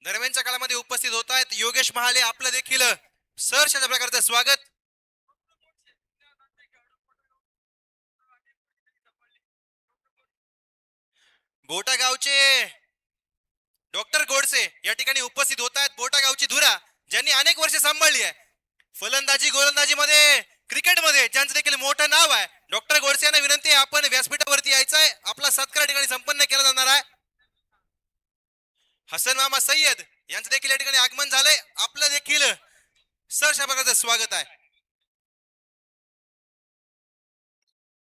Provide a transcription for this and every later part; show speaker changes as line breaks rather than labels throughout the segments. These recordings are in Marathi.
दरम्यानच्या काळामध्ये उपस्थित होत आहेत योगेश महाले, आपलं देखील सहर्ष अशा प्रकारचं स्वागत. बोटा गावचे डॉक्टर गोडसे या ठिकाणी उपस्थित होत आहेत. बोटा गावची धुरा ज्यांनी अनेक वर्ष सांभाळली आहे, फलंदाजी गोलंदाजी मध्ये, क्रिकेटमध्ये ज्यांचं देखील मोठं नाव आहे, डॉक्टर गोडसे यांना विनंती आहे आपण व्यासपीठावरती यायचं आहे. आपला सत्कार ठिकाणी संपन्न केला जाणार आहे. हसन मामा सय्यद यांचं देखील या ठिकाणी आगमन झालंय. आपलं देखील सहर्ष प्रकारचं स्वागत आहे.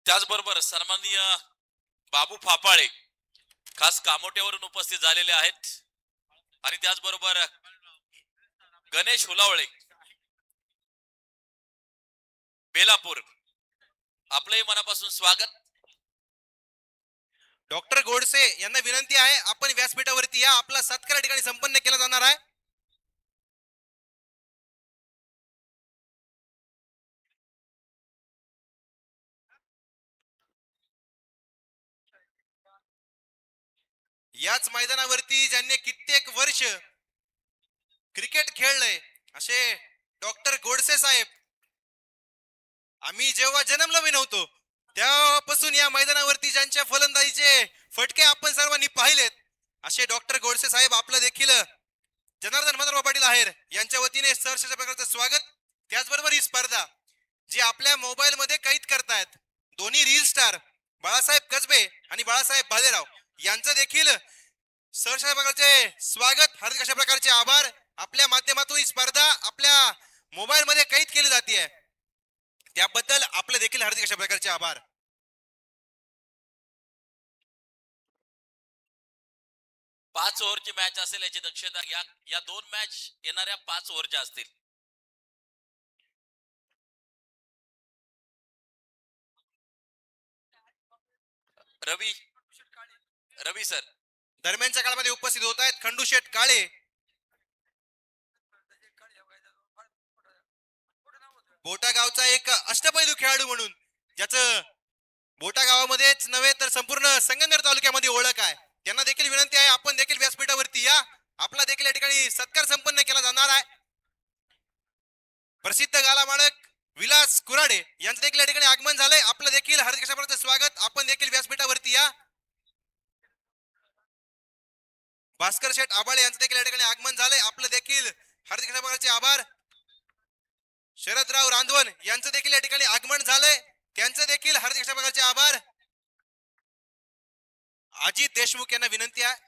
त्याचबरोबर सन्माननीय बाबू फापाळे खास कामोट्यावरून उपस्थित झालेले आहेत आणि त्याचबरोबर गणेश हुलावळे बेलापूर, आपले मनापासून स्वागत.
डॉक्टर गोडसे यांना विनंती आहे आपण व्यासपीठावरती या. आपला सत्कार ठिकाणी संपन्न केला जाणार आहे. याच मैदानावरती ज्यांनी कित्येक वर्ष क्रिकेट खेळलंय असे डॉक्टर गोडसे साहेब, आम्ही जेव्हा जन्मलो मी नव्हतो तेव्हापासून या मैदानावरती ज्यांच्या फलंदाजीचे फटके आपण सर्वांनी पाहिलेत असे डॉक्टर गोडसे साहेब, आपलं देखील जनार्दन मधुराव पाटील आहेर यांच्या वतीने सहर्ष प्रकारचं स्वागत. त्याचबरोबर ही स्पर्धा जी आपल्या मोबाईल मध्ये कैद करतायत दोन्ही रील स्टार बाळासाहेब कसबे आणि बाळासाहेब भालेराव यांचं देखील सहर्ष प्रकारचे स्वागत, हार्दिक अशा प्रकारचे आभार. आपल्या माध्यमातून ही स्पर्धा आपल्या मोबाईल मध्ये कैद केली जाते, त्याबद्दल आपले देखील हार्दिक अशा प्रकारचे आभार.
पाच ओव्हरची मॅच असेल याची दक्षता घ्या. या दोन मॅच येणाऱ्या 5 ओव्हरच्या असतील. रवी रवी सर
दरम्यानच्या काळामध्ये उपस्थित होत आहेत खंडूशेठ काळे, बोटा गावचा एक अष्टपैलू खेळाडू म्हणून ज्याचं बोटा गावामध्येच नव्हे तर संपूर्ण संगमनेर तालुक्यामध्ये ओळख आहे. त्यांना देखील विनंती आहे आपण देखील व्यासपीठावरती या. आपला देखील या ठिकाणी सत्कार संपन्न केला जाणार आहे. प्रसिद्ध गाला मालक विलास कुराडे यांचं देखील या ठिकाणी आगमन झालंय. आपलं देखील हार्दिक अशा प्रकारचं स्वागत. आपण देखील व्यासपीठावरती या. भास्कर शेठ आबाळे यांचं देखील या ठिकाणी आगमन झालंय. आपलं देखील हार्दिक अशा प्रकारचे आभार. शरदराव रांधवन यांचं देखील या ठिकाणी आगमन झालंय, त्यांचं देखील हार्दिक अशा प्रकारचे आभार. अजित देशमुख यांना विनंती आहे.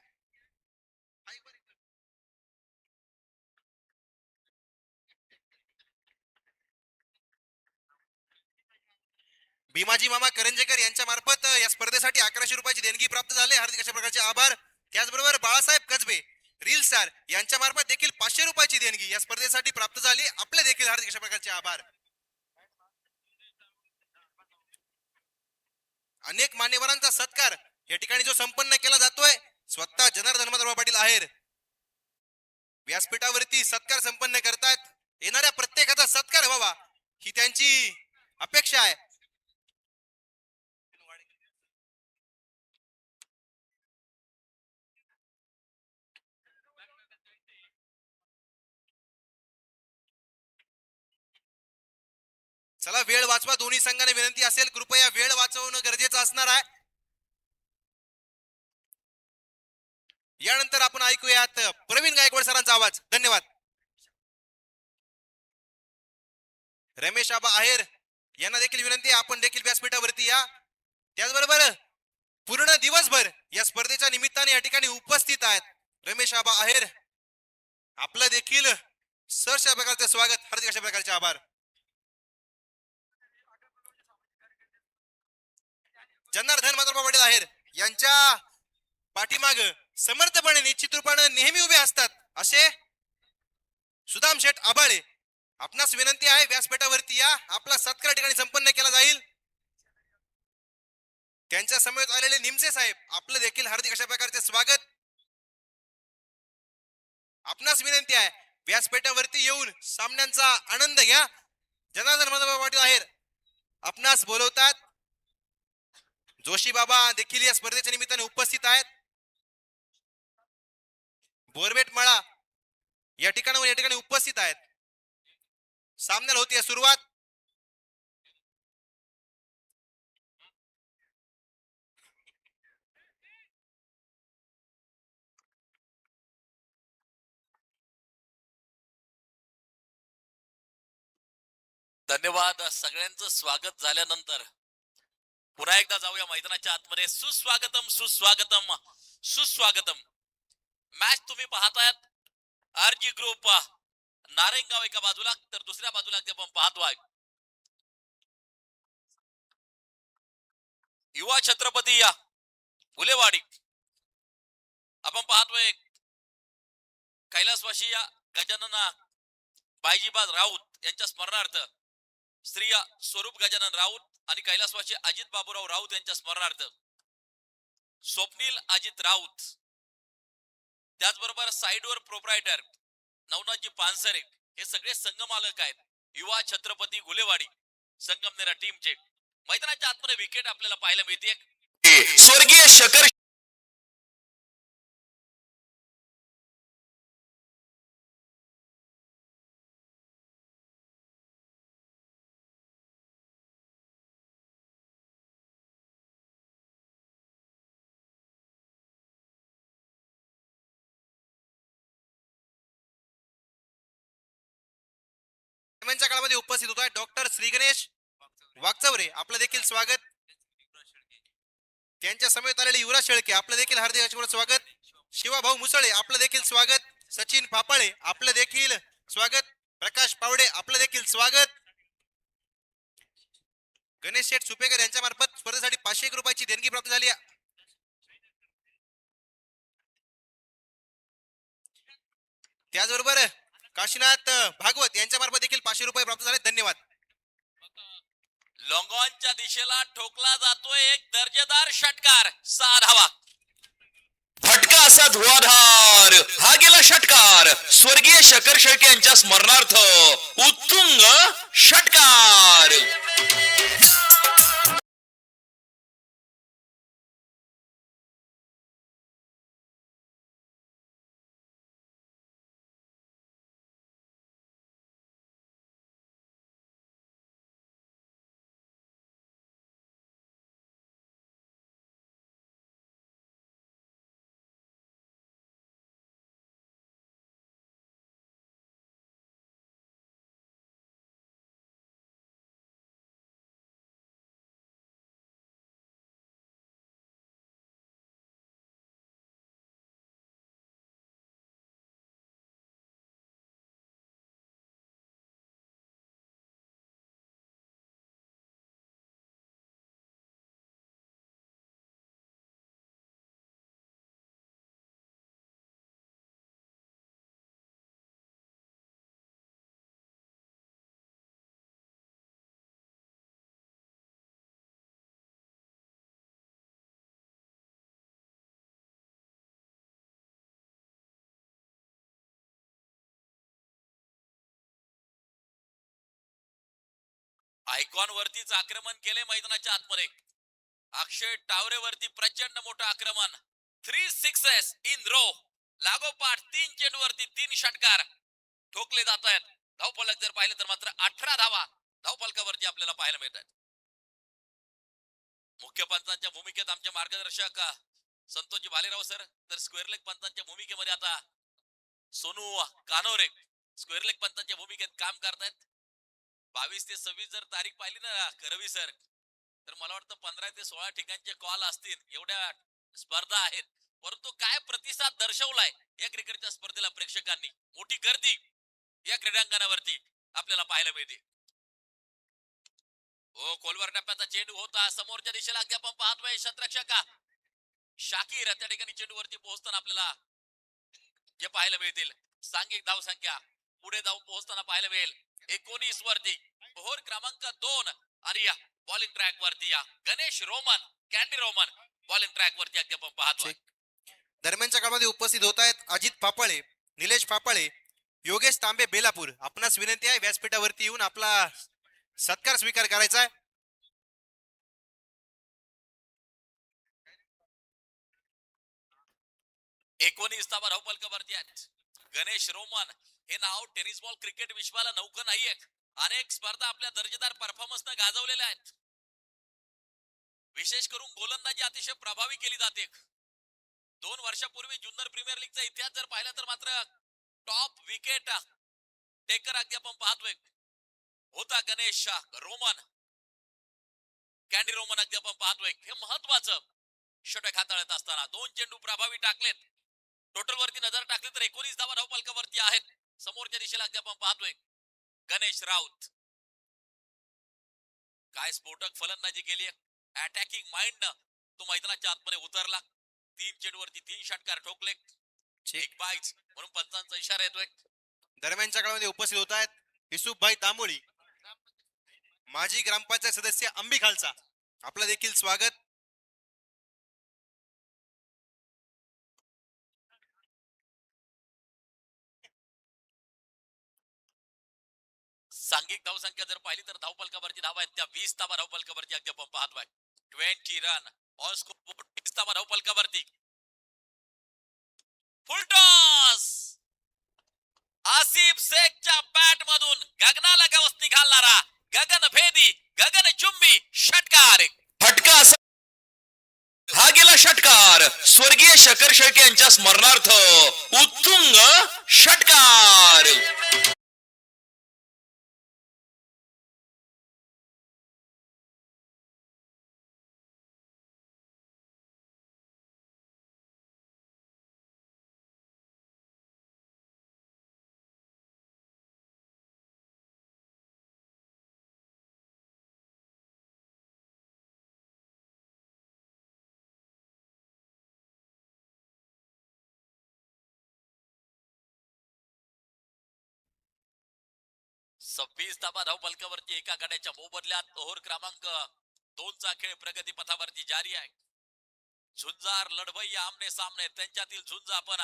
भीमाजी मामा करंजेकर यांच्या मार्फत या स्पर्धेसाठी 1100 रुपयाची देणगी प्राप्त झाले, हार्दिक अशा प्रकारचे आभार. त्याचबरोबर बाळासाहेब कसबे रील स्टार यांच्या मार्फत देखील 500 रुपयाची देणगी या स्पर्धेसाठी प्राप्त झाली, आपले देखील हार्दिक अशा प्रकारचे आभार. अनेक मान्यवरांचा सत्कार या ठिकाणी जो संपन्न केला जातोय, स्वतः जनार्दन मधुराव पाटील आहेर व्यासपीठावरती सत्कार संपन्न करतात. येणाऱ्या प्रत्येकाचा सत्कार व्हावा ही त्यांची अपेक्षा आहे. चला वेळ वाचवा, दोन्ही संघाने विनंती असेल कृपया वेळ वाचवणं गरजेचं असणार आहे. यानंतर आपण ऐकूयात प्रवीण गायकवाड सरांचा आवाज. धन्यवाद. रमेश आबा आहेर यांना देखील विनंती आपण देखील व्यासपीठावरती या. त्याचबरोबर पूर्ण दिवसभर या स्पर्धेच्या निमित्ताने या ठिकाणी उपस्थित आहेत रमेश आबा आहेर, आपलं देखील सहर्ष प्रकारचे स्वागत, हार्दिक अशा प्रकारचे आभार. जनार्दन मधुराव पाटील आहेर यांच्या पाठीमाग समर्थपणे निश्चित रूपाने नेहमी उभे असतात असे सुदाम शेठ आबाळे, आपणास विनंती आहे व्यासपीठावरती या. आपला सत्कार ठिकाणी संपन्न केला जाईल. त्यांच्या समवेत आलेले निमसे साहेब, आपलं देखील हार्दिक अशा प्रकारचे स्वागत. आपणास विनंती आहे व्यासपीठावरती येऊन सामन्यांचा आनंद घ्या. जनार्दन मधुराव पाटील आहेर आपणास बोलवतात. जोशी बाबा देखील या स्पर्धेच्या निमित्ताने उपस्थित आहेत. बोरबेट मळा या ठिकाणाहून या ठिकाणी उपस्थित आहेत. सामन्याला होती सुरुवात.
धन्यवाद. सगळ्यांचं स्वागत झाल्यानंतर पुन्हा एकदा जाऊया मैदानाच्या आतमध्ये. सुस्वागतम सुस्वागतम सुस्वागतम. मॅच तुम्ही पाहतायत आरजी ग्रुप नारायणगाव एका बाजूला, तर दुसऱ्या बाजूला आपण पाहतोय युवा छत्रपती या फुलेवाडी. आपण पाहतोय कैलासवासी या गजानन बायजीबाज राऊत यांच्या स्मरणार्थ श्री स्वरूप गजानन राऊत आणि कैलासवासी अजित बाबूराव राऊत यांच्या स्मरणार्थ स्वप्नील अजित राऊत, त्याचबरोबर साइडवर प्रोप्रायटर नवनाथजी पानसरे, हे सगळे संघमालक आहेत युवा छत्रपती गुलेवाडी संगमनेर टीमचे. मैदानाच्या आतमध्ये विकेट आपल्याला पाहायला मिळते. स्वर्गीय शकर
काळामध्ये उपस्थित होता डॉक्टर श्री गणेश वागचौरे, आपलं देखील स्वागत. त्यांच्या समेत आलेले युवराज शेळके, आपलं देखील हार्दिक स्वागत. शिवाभाऊ मुसळे, आपलं देखील स्वागत. सचिन फापाळे, आपलं देखील स्वागत. प्रकाश पावडे, आपलं देखील स्वागत. गणेश शेठ सुपेकर यांच्या मार्फत स्पर्धेसाठी 501 रुपयाची देणगी प्राप्त झाली. त्याचबरोबर काशीनाथ भागवत यांच्या मार्फत देखील 500 रुपये प्राप्त झाले. धन्यवाद.
लॉंगॉनच्या दिशेला ठोकला जातोय एक दर्जेदार षटकार. 6 धावा. फटका असा धुवाधार. हा गेला षटकार स्वर्गीय शकर शेळके यांच्या स्मरणार्थ उत्तुंग षटकार. आयकॉन वरतीच आक्रमण केले मैदानाच्या आतमध्ये. अक्षय टावरे वरती प्रचंड मोठं आक्रमण. 3 सिक्सेस इन रो. लागोपाठ 3 चेंडूवरती 3 षटकार ठोकले जात आहेत. धावफलक जर पाहिलं तर मात्र 18 धावा धावफलकावरती आपल्याला पाहायला मिळत आहेत. मुख्य पंचांच्या भूमिकेत आमचे मार्गदर्शक संतोषजी भालेराव सर, तर स्क्वेअर लेग पंचांच्या भूमिकेमध्ये आता सोनू कानोरे स्क्वेअर लेग पंचांच्या भूमिकेत काम करतायत. 22 ते 26 जर तारीख पाहिली ना करवी सर, तर मला वाटतं 15 ते 16 ठिकाणचे कॉल असतील. एवढ्या स्पर्धा आहेत, परंतु काय प्रतिसाद दर्शवलाय या क्रिकेटच्या स्पर्धेला प्रेक्षकांनी. मोठी गर्दी या क्रीडांगणावरती आपल्याला पाहायला मिळते. ओ खोलवर टप्प्याचा चेंडू होता समोरच्या दिशेला. अगदी आपण पाहतोय शतरक्षक शाकीर त्या ठिकाणी चेंडूवरती पोहोचताना आपल्याला जे पाहायला मिळतील. सांघिक धाव संख्या पुढे जाऊन पोहोचताना पाहायला मिळेल 19 वरती. ओव्हर क्रमांक 2 आणि या बॉलिंग ट्रॅक वरती या Ganesh Roman, candy Roman bowling track वरती अगदी आपण पाहतोय.
दरम्यानच्या काळामध्ये उपस्थित होत आहेत अजित फापाळे, निलेश फापाळे, योगेश तांबे बेलापूर. आपणास विनंती आहे व्यासपीठावरती येऊन आपला सत्कार स्वीकार करायचा आहे.
19 धावा धावफलकावरती आहेत. गणेश रोमन हे नाव टेनिस बॉल क्रिकेट विश्वाला नौकं नाहीये. अनेक स्पर्धा आपल्या दर्जेदार परफॉर्मन्स न गाजवलेल्या आहेत. विशेष करून गोलंदाजी अतिशय प्रभावी केली जाते. 2 वर्षापूर्वी जुन्नर प्रीमियर लीगचा इतिहास जर पाहिला तर मात्र टॉप विकेट टेकर अगदी आपण पाहतोय होता गणेश रोमन. कॅन्डी रोमन अगदी आपण पाहतोय. हे महत्वाचं षटक हाताळत असताना 2 चेंडू प्रभावी टाकलेत. टोटल वरती नजर टाकली तर 19 धावा धावफलकावरती आहेत. समोरच्या दिशेला अगदी आपण पाहतोय गणेश राऊत. काय स्फोटक फलंदाजी केली. अटॅकिंग माइंड तो मैदानाच्या आतमध्ये उतरला. 3 चेंडूवरती 3 षटकार ठोकले. एक बाईज म्हणून पंचांचा इशारा येतोय.
दरम्यानच्या काळामध्ये उपस्थित होत आहेत युसुफभाई तांबोळी, माजी ग्रामपंचायत सदस्य अंबी खालसा. आपलं देखील स्वागत.
सांघिक धावसंख्या जर पाहिली तर धावफलकावरती धावा आहेत त्या 20 धावा धावफलकावरती अगदी आपण पाहतोय. 20 रन ऑन स्कोर 20 धावा धावफलकावरती. फुलटॉस आसिफ शेखच्या बॅट मधून गगनाला गवसणी घालणारा गगनभेदी गगनचुंबी षटकार.
फटका असा हा गेला षटकार स्वर्गीय शकर शेळके यांच्या स्मरणार्थ उत्तुंग षटकार.
सव्वीस धावा धावफलकावरती एका गड्याच्या मोबदल्यात ओव्हर क्रमांक 2 चा खेळ प्रगती पथावरती जारी आहे. झुंजार लढवय्या आमने सामने त्यांच्यातील झुंज आपण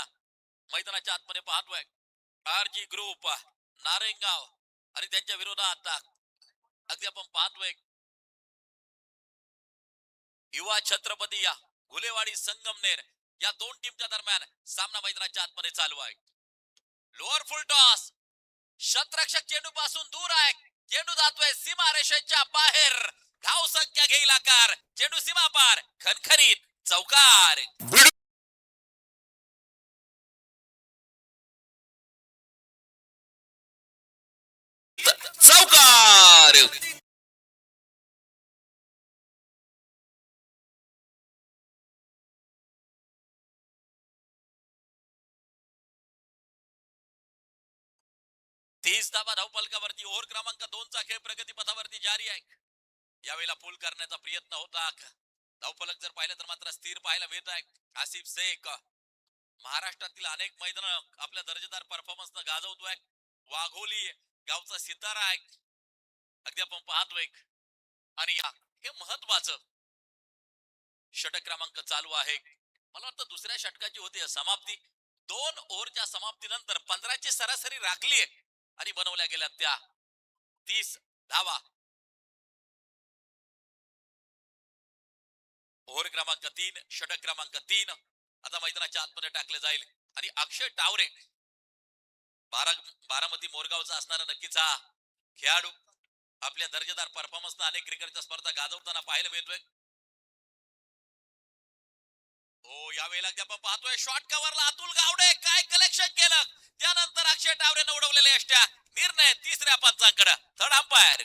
मैदानाच्या आतमध्ये पाहतोय. आरजी ग्रुप नारायणगाव आणि त्यांच्या विरोधात अगदी आपण पाहतोय युवा छत्रपती या घुलेवाडी संगमनेर या 2 टीमच्या दरम्यान सामना मैदानाच्या आतमध्ये चालू आहे. लोअर फुल टॉस शतरक्षक चेंडू पासून दूर आहे. चेंडू जातोय सीमा रेषेच्या बाहेर. धाव संख्या घेईल आकार. चेंडू सीमा पार खणखणीत चौकार.
चौकार.
30 धावा धावफलकावरती ओव्हर क्रमांक 2 चा खेळ प्रगती पथावरती जारी आहे. यावेळेला पूल करण्याचा प्रयत्न होता. धावफलक जर पाहिलं तर मात्र स्थिर पाहायला मिळत आहे. आसिफ शेख महाराष्ट्रातील अनेक मैदान आपल्या दर्जेदार परफॉर्मन्स न गाजवतोय. वाघोली गावचा सितारा आहे अगदी आपण पाहतोय. आणि हे महत्वाचं षटक क्रमांक चालू आहे. मला वाटतं दुसऱ्या षटकाची होती समाप्ती. 2 ओव्हरच्या समाप्तीनंतर 15 ची सरासरी राखली आणि बनवल्या गेल्या त्या 30 धावा. ओव्हर क्रमांक 3 षटक क्रमांक 3 आता मैदानाच्या आतमध्ये टाकले जाईल. आणि अक्षय टावरे बारामती मोरगावचा असणारा नक्कीच हा खेळाडू आपल्या दर्जेदार परफॉर्मन्स अनेक क्रिकेटच्या स्पर्धा गाजवताना पाहायला मिळतोय. हो यावेळेला आपण पाहतोय शॉर्ट कव्हरला अतुल गावडे काय कलेक्शन केलं. त्यानंतर अक्षय टावरेने उडवलेले अष्ट्या. निर्णय तिसऱ्या पंचांकडे. थर्ड अंपायर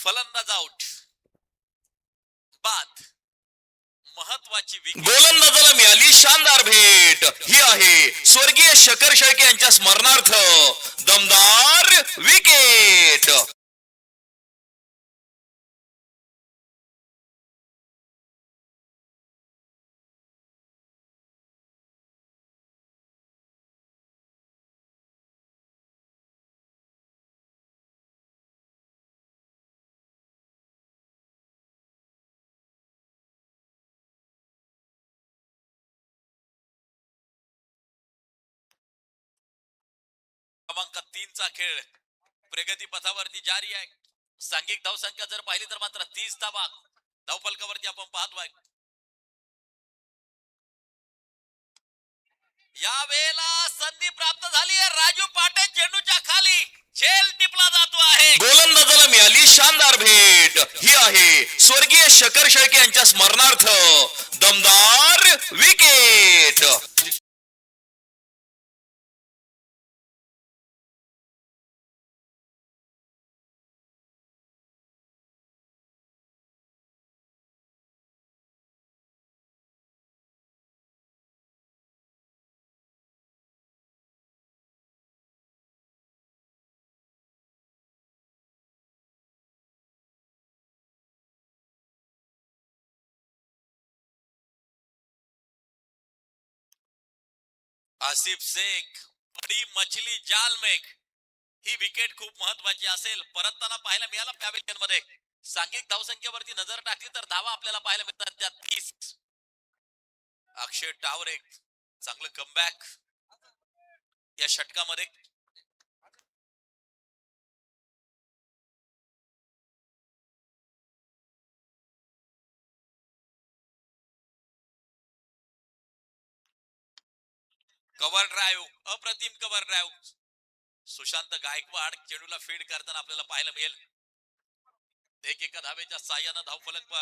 फलंदाज आउट. बाद. महत्वाची विकेट.
गोलंदाजाला मिळाली शानदार भेट. ही आहे स्वर्गीय शकर शेळके यांच्या स्मरणार्थ दमदार विकेट.
क्रमांक 3 चा खेळ प्रगती पथावरती जारी आहे. सांघिक धावसंख्या जर पाहिली तर मात्र 30 धावा धावफलकावरती आपण पाहतोय. यावेळेला संधी प्राप्त झाली आहे. राजू पाटे चेंडूच्या खाली झेल टिपला जातो आहे.
गोलंदाजाला मिळाली शानदार भेट. ही आहे स्वर्गीय शकर शेळके यांच्या स्मरणार्थ दमदार विकेट.
आसिफ शेख बडी मछली जाल में ही विकेट खूप महत्वाची असेल. परतताना पाहायला मिळाला पॅव्हिलियन मध्ये. सांघिक धावसंख्येवरती नजर टाकली तर धावा आपल्याला पाहायला मिळतात त्या 30. अक्षय टावरे चांगलं कमबॅक या षटकामध्ये. कव्हर ड्राईव्ह, अप्रतिम कव्हर ड्राईव्ह. सुशांत गायकवाड चेंडूला फीड करताना आपल्याला पाहायला मिळेल. एका धावेच्या साह्यानं धावफलक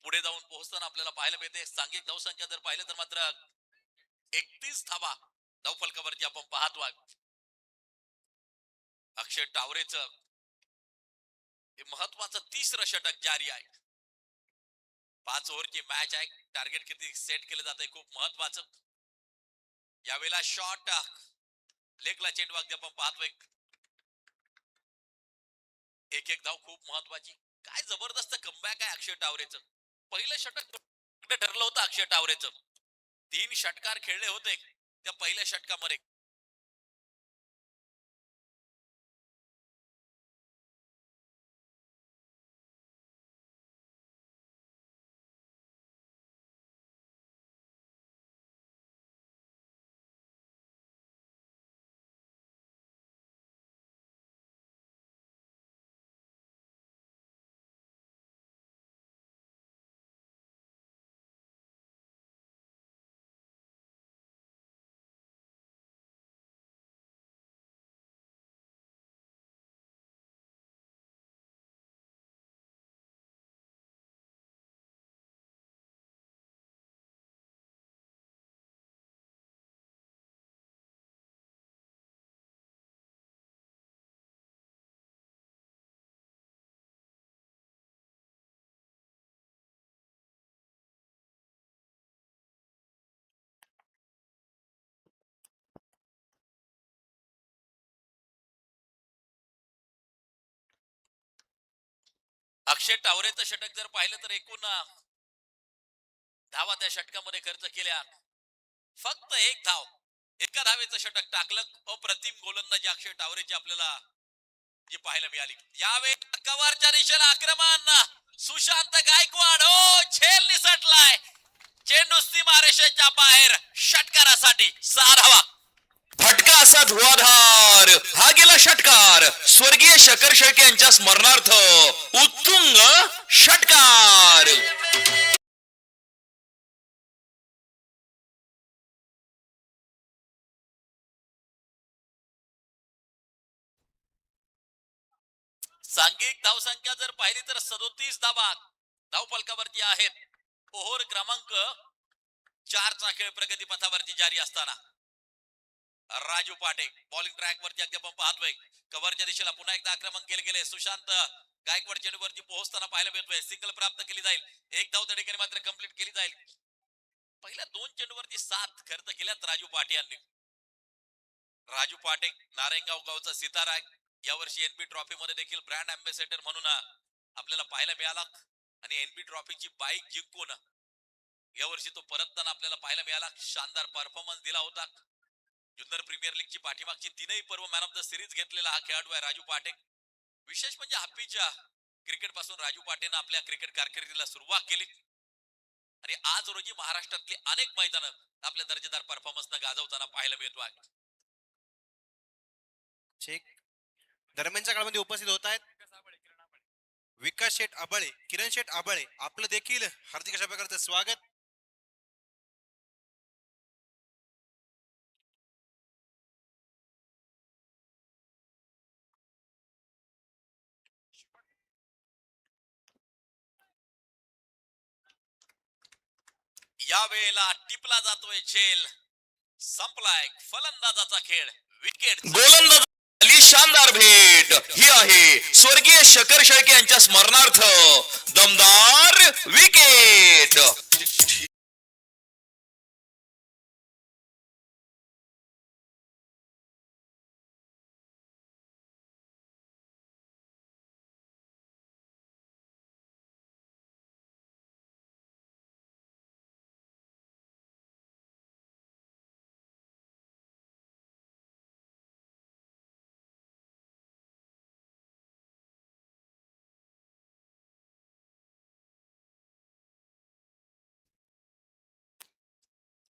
पुढे जाऊन पोहोचताना आपल्याला पाहायला मिळते. सांघिक धावसंख्या जर पाहिलं तर मात्र 31 धावा धावफलकावरती आपण पाहतोय. अक्षय टावरेचं हे महत्वाचं 30रं षटक जारी आहे. 5 ओव्हरची मॅच आहे. टार्गेट किती सेट केलं जात आहे खूप महत्वाचं. यावेळेला शॉट लेगला चेंडू अगदी आपण पाहतोय. एक धाव खूप महत्वाची. काय जबरदस्त कमबॅक आहे अक्षय टावरेचं. पहिलं षटक ठरलं होतं अक्षय टावरेचं. 3 षटकार खेळले होते त्या पहिल्या षटकामध्ये. अक्षय टावरेचं षटक जर पाहिलं तर एकूण धावा त्या षटकामध्ये खर्च केल्या. फक्त 1 धाव. एका धावेचं षटक टाकलं. अप्रतिम गोलंदाजी अक्षय टावरेची आपल्याला जी पाहायला मिळाली. यावेळी कव्हरच्या दिशेला आक्रमण सुशांत गायकवाड. हो झेल निसटलाय. चेंडू सीमारेषेच्या बाहेर. षटकारासाठी 6 धावा.
फटका असा धुवाधार. हा गेला षटकार. स्वर्गीय शकर शेळके यांच्या स्मरणार्थ उत्तुंग षटकार.
सांघिक धावसंख्या जर पाहिली तर 37 धावा धावफलकावरती आहेत. ओव्हर क्रमांक 4 चा खेळ प्रगती पथावरती जारी असताना राजू पाटे बॉलिंग ट्रॅक वरती अगदी आपण पाहतोय. कव्हरच्या दिशेला पुन्हा एकदा आक्रमण केले गेले. सुशांत गायकवाड चेंडूवरती पोहोचताना पाहायला मिळतोय. सिंगल प्राप्त केली जाईल. एक धाव त्या ठिकाणी मात्र कंप्लीट केली जाईल. पहिल्या 2 चेंडूवरती 7 खर्च केल्यात राजू पाटे यांनी. राजू पाटे नारायणगाव गावचा सितारा आहे. यावर्षी एनबी ट्रॉफी मध्ये देखील ब्रँड अँबॅसेडर म्हणून आपल्याला पाहायला मिळाला आणि एनबी ट्रॉफीची बाईक जिंकून यावर्षी तो परतताना आपल्याला पाहायला मिळाला. शानदार परफॉर्मन्स दिला होता. जुन्नर प्रीमियर लीगची पाठीमागची 3ही पर्व मॅन ऑफ द सिरीज घेतलेला हा खेळाडू आहे राजू पाटे. विशेष म्हणजे हप्पीच्या क्रिकेट पासून राजू पाटेनं आपल्या क्रिकेट कारकिर्दीला सुरुवात केली आणि आज रोजी महाराष्ट्रातली अनेक मैदानं आपल्या दर्जेदार परफॉर्मन्स गाजवताना पाहायला मिळतो आहे.
चेक दरम्यानच्या काळामध्ये उपस्थित होत आहेत विकास शेठ आबळे, किरण शेठ आबळे, आपलं देखील हार्दिक अशा प्रकारचं स्वागत.
या वेळेला टिपला जातोय झेल. संपलाय फलंदाजाचा खेळ. विकेट
गोलंदाज आली शानदार भेट ही आहे स्वर्गीय शकर शेळके यांच्या स्मरणार्थ दमदार विकेट.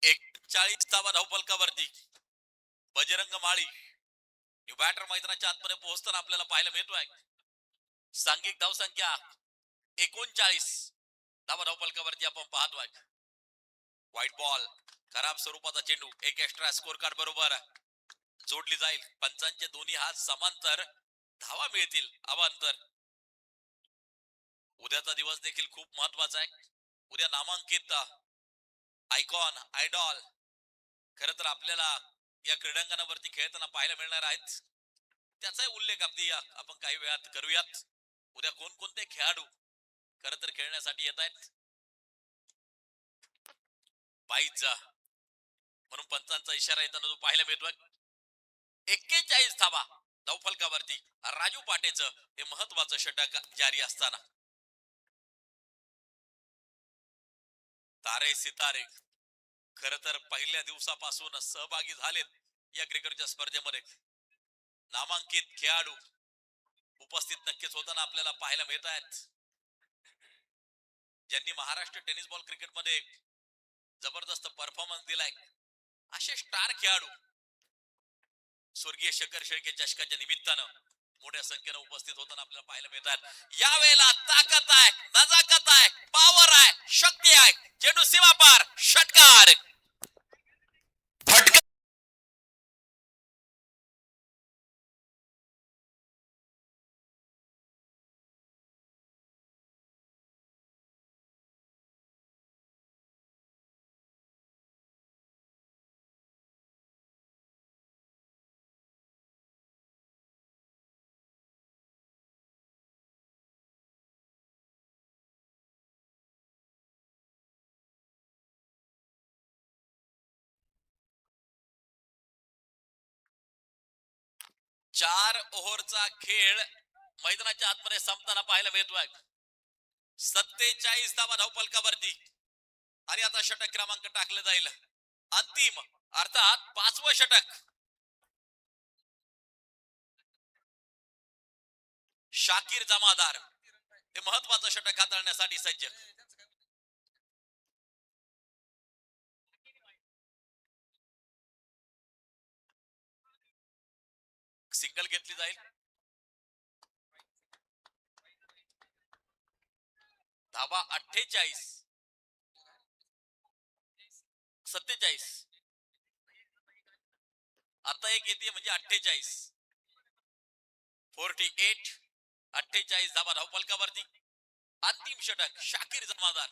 एक 40 धावा धावफलकावरती बजरंग माळी न्यू बॅटर मैदानाच्या आतमध्ये पोहोचताना आपल्याला पाहायला मिळतोय. सांघिक धावसंख्या 39 धावा धावफलकावरती आपण पाहतोय. व्हाईट बॉल खराब स्वरूपाचा चेंडू. एक एक्स्ट्रा स्कोर कार्ड बरोबर जोडली जाईल. पंचांचे दोन्ही हात समांतर. धावा मिळतील अवांतर. उद्याचा दिवस देखील खूप महत्वाचा आहे. उद्या नामांकित आयकॉन आयडॉल खर तर आपल्याला या क्रीडांगणावरती खेळताना पाहायला मिळणार आहेत. त्याचाही उल्लेख आपण काही वेळात करूयात. उद्या कोणकोणते खेळाडू खर तर खेळण्यासाठी येत आहेत. पायीच म्हणून पंचांचा इशारा येताना जो पाहायला मिळतोय. 41 धावा धावफलकावरती राजू पाटेचं हे महत्वाचं षटक जारी असताना तारे सितारे खर तर पहिल्या दिवसापासून सहभागी झालेत या क्रिकेटच्या स्पर्धेमध्ये. नामांकित खेळाडू उपस्थित नक्कीच होताना आपल्याला पाहायला मिळत आहेत. ज्यांनी महाराष्ट्र टेनिस बॉल क्रिकेटमध्ये जबरदस्त परफॉर्मन्स दिलाय असे स्टार खेळाडू स्वर्गीय शकर शेळके चषकाच्या निमित्तानं मोठ्या संख्येने उपस्थित होताना आपल्याला पाहायला मिळतात. यावेळेला ताकद आहे, नजाकत आहे, पॉवर आहे, शक्ती आहे. चेंडू सीमा पार, षटकार.
फटका
4 ओव्हरचा खेळ मैदानाच्या आतमध्ये संपताना पाहायला मिळतोय. 47 धावा धावफलकावरती आणि आता षटक क्रमांक टाकलं जाईल. अंतिम अर्थात 5वं षटक. शाकीर जमादार हे महत्वाचं षटक हाताळण्यासाठी सज्ज. सिंगल घेतली जाईल. धावा 48 47 आता एक येते म्हणजे 48 48 48 धावा धावफलकावरती. अंतिम षटक शाकीर जमादार.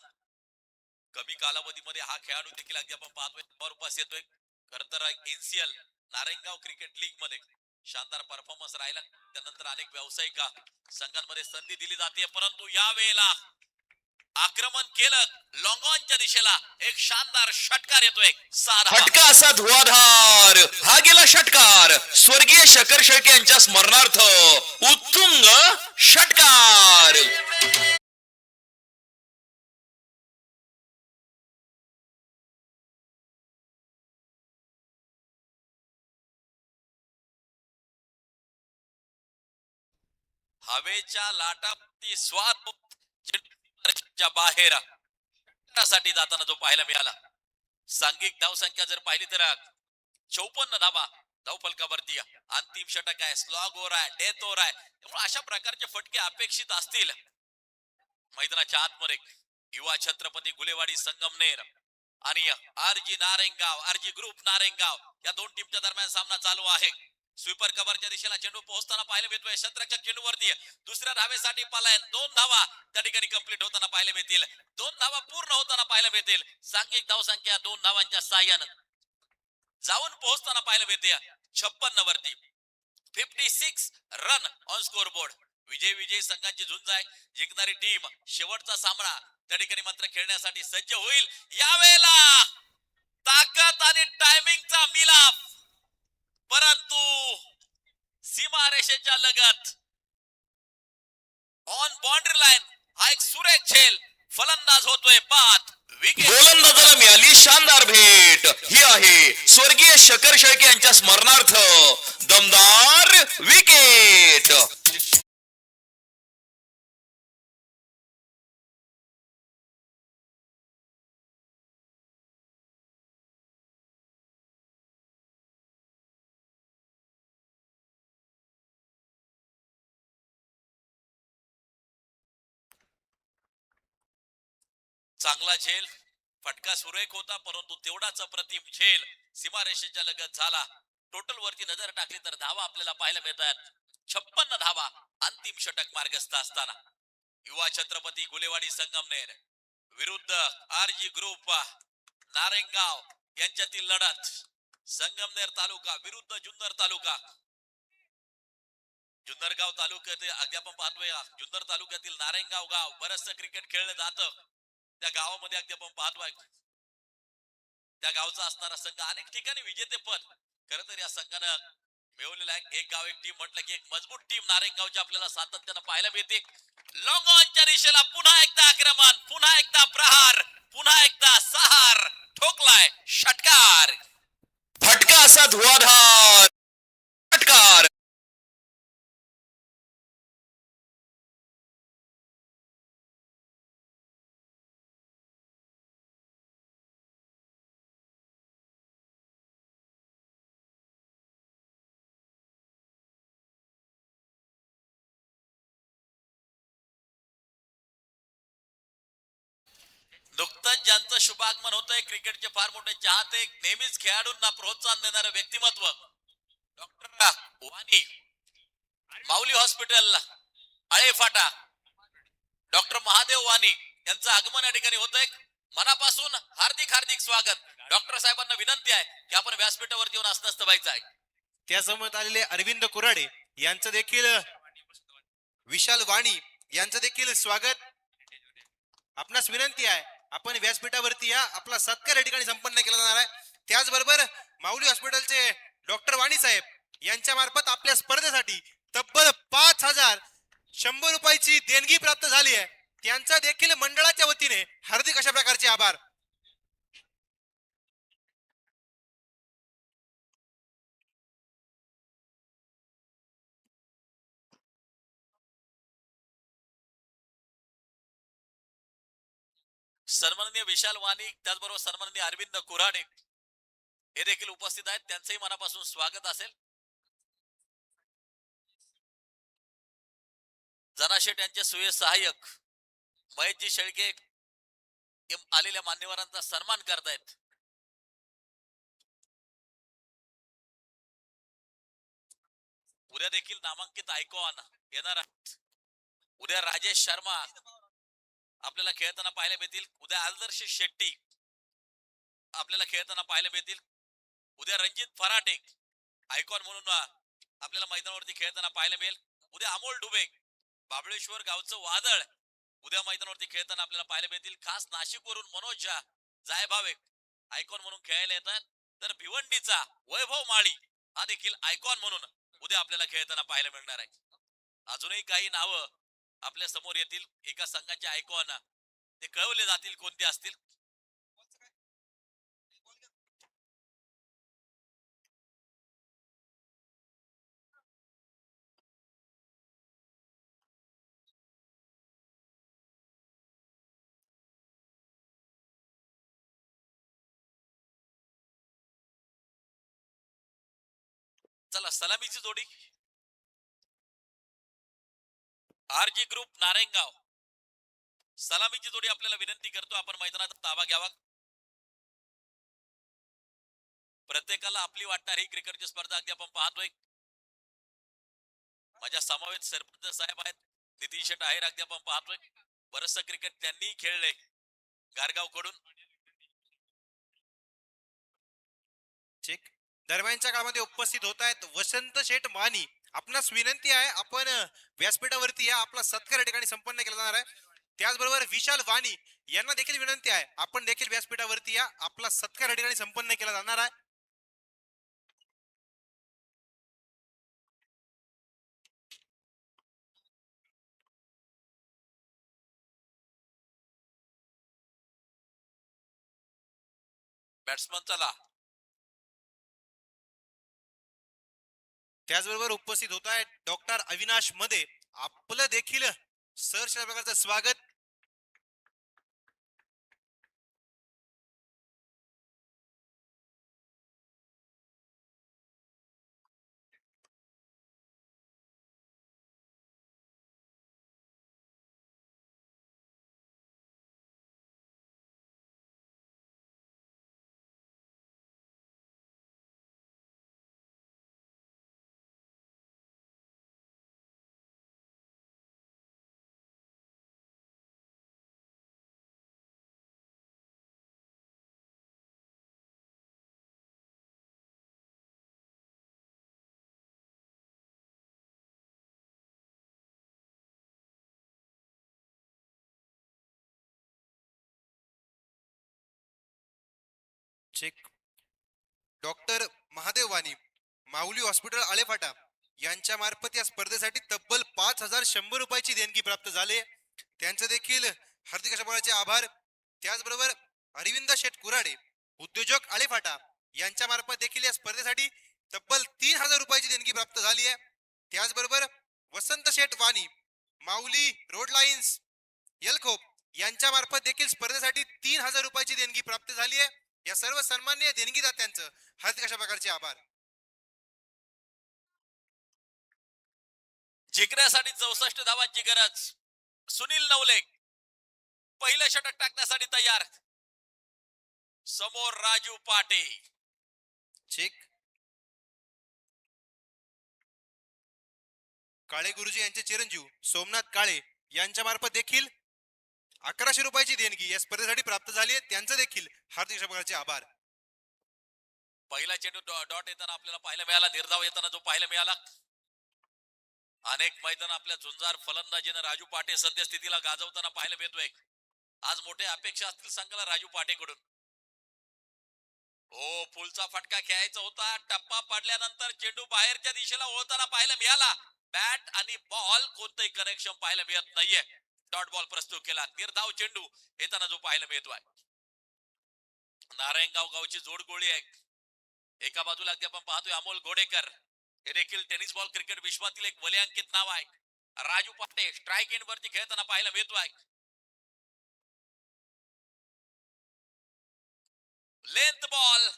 कमी कालावधीमध्ये हा खेळाडू देखील अगदी आपण पाहतोय उपास येतोय. खर तर एनसीएल नारायणगाव क्रिकेट लीग मध्ये शानदार परफॉर्मन्स राहिला. त्यानंतर अनेक व्यावसायिक संघांमध्ये संधी दिली जाते, परंतु यावेळेला आक्रमण केलं लॉंगॉनच्या दिशेला. एक शानदार षटकार येतोय. 6 धावा.
फटका असा धुवाधार हा गेला षटकार स्वर्गीय शकर शेळके यांच्या स्मरणार्थ उत्तुंग षटकार.
हवेच्या लाटापती च्या बाहेर साठी जाताना जो पाहायला मिळाला. सांघिक धावसंख्या जर पाहिली तर 54 धावा धावफलकावरती. अंतिम षटक आहे, स्लॉग ओव्हर आहे, डेथ ओव्हर आहे. त्यामुळे अशा प्रकारचे फटके अपेक्षित असतील. मैदानाच्या आतमध्ये युवा छत्रपती गुलेवाडी संगमनेर आणि RG Narayangaon, RG group Narayangaon या दोन टीमच्या दरम्यान सामना चालू आहे. स्वीपर कव्हरच्या दिशेला चेंडू पोहोचताना पाहायला मिळतोय. क्षेत्ररक्षक चेंडूवरती दुसऱ्या धावेसाठी पलायन. 2 धावा त्या ठिकाणी कंप्लीट होताना पाहायला मिळतील. 2 धावा पूर्ण होताना पाहायला मिळतील. सांघिक धावसंख्या 2 धावांच्या साह्यानं जाऊन पोहोचताना पाहायला मिळते 56 वरती. 56 रन ऑन स्कोर बोर्ड. विजयी संघांची झुंज आहे. जिंकणारी टीम शेवटचा सामना त्या ठिकाणी मात्र खेळण्यासाठी सज्ज होईल. यावेळेला ताकद आणि टायमिंगचा मिलाप, परंतु सीमारेषेच्या लगत ऑन बाउंड्री लाईन हा एक सुरेख झेल. फलंदाज होतोय बाद. विकेट.
गोलंदाजाला मिळाली शानदार भेट. ही आहे स्वर्गीय शकर शेळके यांच्या स्मरणार्थ दमदार विकेट.
चांगला झेल, फटका सुरेख होता, परंतु तेवढाच अप्रतिम झेल सीमारेषेच्या लगत झाला. टोटल वरती नजर टाकली तर धावा आपल्याला पाहायला मिळतात 56 धावा. अंतिम षटक मार्गस्थ असताना युवा छत्रपती गुलेवाडी संगमनेर विरुद्ध आरजी ग्रुप नारेंगाव यांच्यातील लढत. संगमनेर तालुका विरुद्ध जुन्नर तालुका. जुन्नरगाव तालुक्यात अगदी आपण पाहतोय जुन्नर तालुक्यातील नारेंगाव गाव बरंच क्रिकेट खेळलं जातं. त्या गावामध्ये अगदी आपण पाहतोय त्या गावचा असणारा संघ अनेक ठिकाणी विजेतेपद खरं तर या संघानं मिळवलेला आहे. एक गाव एक टीम म्हटलं की एक मजबूत टीम नारेंगावची आपल्याला सातत्यानं पाहायला मिळते. लॉंग ऑनच्या दिशेला पुन्हा एकदा आक्रमण, पुन्हा एकदा प्रहार, पुन्हा एकदा सहार. ठोकलाय षटकार.
फटका असा धुवाधार षटकार.
नुकतंच ज्यांचं शुभागमन होतंय, क्रिकेटचे फार मोठे चाहते, नेहमीच खेळाडूंना प्रोत्साहन देणारं व्यक्तिमत्व डॉक्टर वाणी, माऊली हॉस्पिटल आळेफाटा, डॉक्टर महादेव वाणी यांचं आगमन या ठिकाणी होतंय. मनापासून हार्दिक हार्दिक स्वागत. डॉक्टर साहेबांना विनंती आहे की आपण व्यासपीठावरती येऊन असं व्हायचं आहे.
त्यासमोर आलेले अरविंद कुराडे यांचं देखील, विशाल वाणी यांचं देखील स्वागत. आपणास विनंती आहे आपण व्यासपीठावरती या. आपला सत्कार या ठिकाणी संपन्न केला जाणार आहे. त्याचबरोबर माऊली हॉस्पिटलचे डॉक्टर वाणी साहेब यांच्या मार्फत आपल्या स्पर्धेसाठी तब्बल 5100 रुपयाची देणगी प्राप्त झाली आहे. त्यांचा देखील मंडळाच्या वतीने हार्दिक अशा प्रकारचे आभार.
सन्माननीय विशाल वाणी, त्याचबरोबर सन्माननीय अरविंद कुऱ्हाडे हे देखील उपस्थित आहेत. त्यांचंही मनापासून स्वागत असेल. जनाशेठ यांचे सुये सहाय्यक महेशजी शेळके आलेल्या मान्यवरांचा सन्मान करतायत. उद्या देखील नामांकित आयकॉन येणार आहेत. उद्या राजेश शर्मा आपल्याला खेळताना पाहायला मिळतील. उद्या आदर्श शेट्टी आपल्याला खेळताना पाहायला मिळतील. उद्या रणजित फराटे आयकॉन म्हणून आपल्याला मैदानावरती खेळताना पाहायला मिळेल. उद्या अमोल डुबे बाबळेश्वर गावचं वादळ उद्या मैदानावरती खेळताना आपल्याला पाहायला मिळतील. खास नाशिकवरून मनोज जायभावे आयकॉन म्हणून खेळायला येतात. तर भिवंडीचा वैभव माळी हा देखील आयकॉन म्हणून उद्या आपल्याला खेळताना पाहायला मिळणार आहे. अजूनही काही नावं आपल्या समोर येतील. एका संघाचे आयकॉन ते कळवले जातील कोणते असतील. चला सलामीची जोडी आरजी ग्रुप नारायणगाव. सलामीची जोडी आपल्याला विनंती करतो आपण मैदानात ताबा घ्यावा. प्रत्येकाला आपली वाटणार ही क्रिकेटची स्पर्धा अगदी आपण पाहतोय. माझ्या समवेत सरपंच साहेब आहेत, नितीन शेट आहेर अगदी आपण पाहतोय. बरंच क्रिकेट त्यांनी खेळले गारगाव कडून.
चेक दरम्यानच्या काळामध्ये उपस्थित होत आहेत वसंत शेठ मानी. आपणास विनंती आहे आपण व्यासपीठावरती या, आपला सत्कार या ठिकाणी संपन्न केला जाणार आहे. त्याचबरोबर विशाल वाणी यांना देखील विनंती आहे आपण देखील व्यासपीठावरती या, आपला सत्कार या ठिकाणी संपन्न केला जाणार आहे.
बॅट्समन चला.
त्याचबरोबर उपस्थित होत आहे डॉक्टर अविनाश मध्ये. आपलं देखील सहर्ष प्रकारचं स्वागत. चेक डॉक्टर महादेव वाणी माऊली हॉस्पिटल आळेफाटा यांच्या मार्फत या स्पर्धेसाठी तब्बल 5100 रुपयाची देणगी प्राप्त झाले. त्यांचे देखील हार्दिक अशा प्रकारचे आभार. त्याचबरोबर अरविंद शेठ कुराडे उद्योजक आळेफाटा यांच्या मार्फत देखील या स्पर्धेसाठी तब्बल 3000 रुपयाची देणगी प्राप्त झाली आहे. त्याचबरोबर वसंत शेठ वाणी माऊली रोड लाईन्स यलखोप यांच्या मार्फत देखील स्पर्धेसाठी 3000 रुपयाची देणगी प्राप्त झाली आहे. या सर्व सन्माननीय देणगीदात्यांचं हार्दिक अशा प्रकारचे आभार.
जिंकण्यासाठी 64 धावांची गरज. सुनील नवले पहिलं षटक टाकण्यासाठी तयार. समोर राजू पाटे.
चेक काळे गुरुजी यांचे चिरंजीव सोमनाथ काळे यांच्या मार्फत देखील 1100 रुपयाची देणगी या स्पर्धेसाठी प्राप्त झाली आहे. त्यांचं देखील हार्दिक अशा प्रकारचे आभार.
पहिला चेंडू डॉट येताना आपल्याला पाहायला मिळाला. निर्धाव येताना जो पाहायला मिळाला. अनेक मैदान आपल्या झुंजार फलंदाजीनं राजू पाटे सद्यस्थितीला गाजवताना पाहायला मिळतोय. आज मोठ्या अपेक्षा असतील संघाला राजू पाटे कडून. हो फुलचा फटका खेळायचा होता. टप्पा पडल्यानंतर चेंडू बाहेरच्या दिशेला ओळताना पाहायला मिळाला. बॅट आणि बॉल कोणतंही कनेक्शन पाहायला मिळत नाहीये. डॉट बॉल प्रस्तुत केला. निर्धाव चेंडू येताना जो पाहायला मिळतोय. नारायणगाव गावची जोडगोळी आहे. एका बाजूला अगदी आपण पाहतोय अमोल घोडेकर. हे देखील टेनिस बॉल क्रिकेट विश्वातील एक वलयांकित नाव आहे. राजू पाटे स्ट्राईक एंड वरती खेळताना पाहायला मिळतोय. Length ball.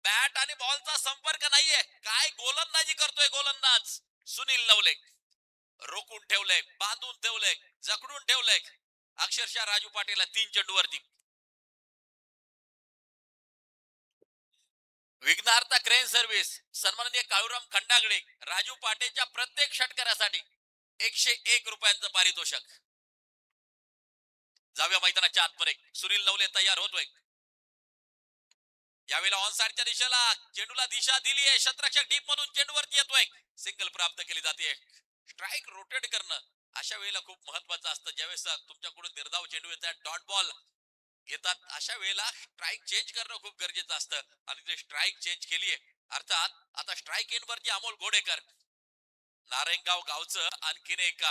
बॅट आणि बॉलचा संपर्क नाहीये. काय गोलंदाजी करतोय गोलंदाज सुनील नवले. रोखून ठेवलंय, बांधून ठेवलंय, जखडून ठेवलंय अक्षरशः राजू पाटेला 3 चेंडूवरती. विघ्नार्थ क्रेन सर्व्हिस सन्माननीय काळूराम खंडागडे राजू पाटेच्या प्रत्येक षटकारासाठी 101 रुपयांचं पारितोषिक. जाऊया मैदानाच्या आतमध्ये. सुनील नवले तयार होतोय. यावेळेला ऑन साइडच्या दिशेला चेंडूला दिशा दिली आहे. शतरक्षक डीप मधून चेंडूवरती येतोय. सिंगल प्राप्त केली जाते. स्ट्राईक रोटेट करणं अशा वेळेला खूप महत्वाचं असतं. ज्यावेळेस तुमच्याकडून निर्धाव चेंडू येतात, डॉट बॉल येतात, अशा वेळेला स्ट्राईक चेंज करणं खूप गरजेचं असतं. आणि ते स्ट्राईक चेंज केलीये. अर्थात आता स्ट्राईक एंड वरती अमोल घोडेकर. नारायणगाव गावचं आणखीन एक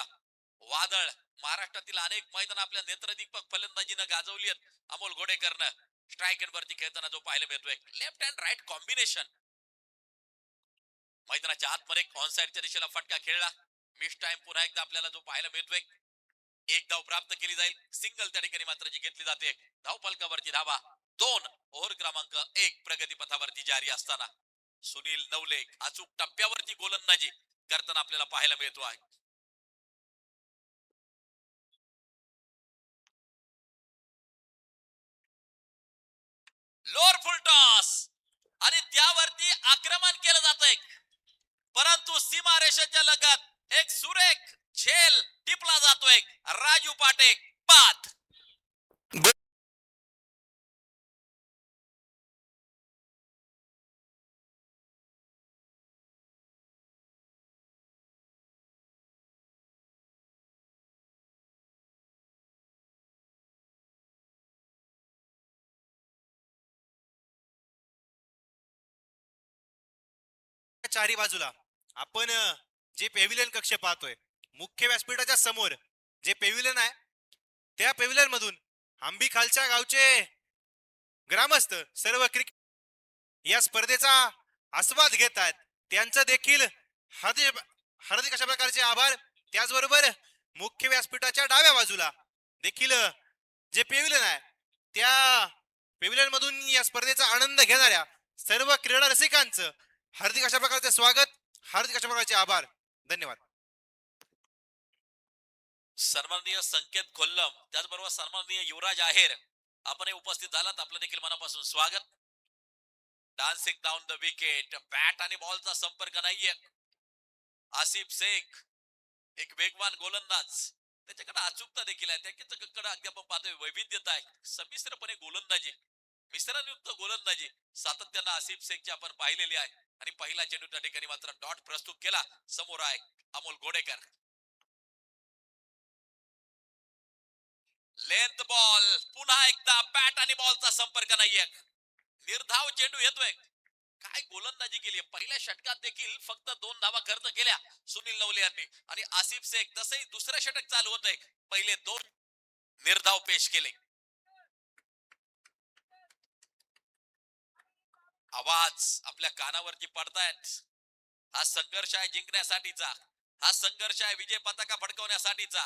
वादळ. महाराष्ट्रातील अनेक मैदान आपल्या नेत्रदीपक फलंदाजीनं गाजवली आहेत. अमोल घोडेकरनं स्ट्राईक एंड वरती खेळताना जो पाहायला मिळतोय. Left and right combination. मैदानाच्या आतमध्ये ऑन साइडच्या दिशेला फटका खेळला. मिस टाइम पुन्हा एकदा आपल्याला जो पाहायला मिळतोय. एक धाव प्राप्त केली जाईल. सिंगल त्या ठिकाणी मात्र जी घेतली जाते. धाव फलकावरती धावा 2. ओव्हर क्रमांक 1 प्रगती पथावरती जारी असताना सुनील नवले अचूक टप्प्यावरती गोलंदाजी करताना आपल्याला पाहायला मिळतो आहे. लोअर फुल टॉस आणि त्यावरती आक्रमण केलं जातंय. परंतु सीमारेषेच्या लगत एक सुरेख झेल टिपला जातोय. राजू पाटे बाद.
चारी बाजूला आपण जे पेव्हिलियन कक्ष पाहतोय, मुख्य व्यासपीठाच्या समोर जे पेव्हिलियन आहे, त्या पेव्हिलियन मधून आंबी खालच्या गावचे ग्रामस्थ सर्व क्रिकेट या स्पर्धेचा आस्वाद घेत आहेत. त्यांचं देखील हार्दिक हार्दिक अशा प्रकारचे आभार. त्याचबरोबर मुख्य व्यासपीठाच्या डाव्या बाजूला देखील जे पेव्हिलियन आहे, त्या पेव्हिलियन मधून या स्पर्धेचा आनंद घेणाऱ्या सर्व क्रीडा रसिकांचं हार्दिक अशा प्रकारचे स्वागत, हार्दिक अशा प्रकारचे आभार. धन्यवाद.
सन्माननीय संकेत खोल्लम, त्याचबरोबर सन्माननीय युवराज आहेर, आपण उपस्थित झालात. आपलं देखील मनापासून स्वागत. Dancing down the wicket. Bat आणि बॉलचा संपर्क नाहीये. आसिफ शेख एक वेगवान गोलंदाज, त्याच्याकडे अचूकता देखील आहे. त्याच्याकडे अगदी आपण पाहतोय वैविध्यता आहे. संमिश्रपणे गोलंदाजी, मिश्रणयुक्त गोलंदाजी सातत्यानं आसिफ शेखची आपण पाहिलेली आहे. आणि पहिला चेंडू त्या ठिकाणी मात्र डॉट प्रस्तुत केला. समोर आहे अमोल घोडेकर. Length ball. पुन्हा एकदा बॅट आणि बॉलचा संपर्क नाहीये. निर्धाव चेंडू येतोय. काय गोलंदाजी केली. पहिल्या षटकात देखील फक्त 2 धावा खर्च केल्या सुनील नवले यांनी. आणि आसिफ शेख तसंही दुसरं षटक चालू होतंय. पहिले 2 निर्धाव पेश केले. आवाज आपल्या कानावरती पडतायत. हा संघर्ष आहे जिंकण्यासाठीचा. हा संघर्ष आहे विजय पताका फडकवण्यासाठीचा.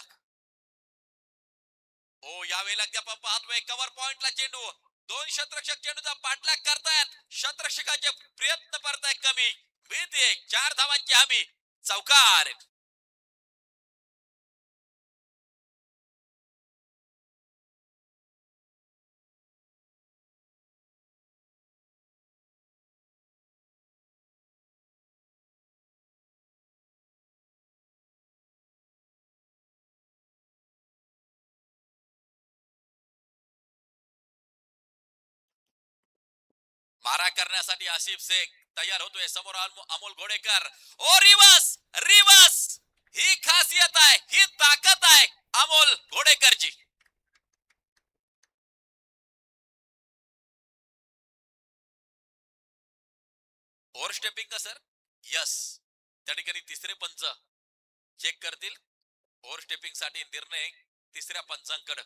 हो, यावेळेला आपण पाहतोय कव्हर पॉइंटला चेंडू. 2 शतरक्षक चेंडूचा पाठलाग करतायत. शतरक्षकाचे प्रयत्न करतायत कमी. मिळते 4 धावांची हमी. चौकार. मारा करण्यासाठी आसिफ शेख तयार होतोय. समोर अमोल घोडेकर. ओ रिवर्स रिवर्स. ही खासियत आहे, ही ताकद आहे अमोल घोडेकरची. ओव्हर स्टेपिंग का सर? यस. त्या ठिकाणी तिसरे पंच चेक करतील. ओव्हर स्टेपिंग साठी निर्णय तिसऱ्या पंचांकडे.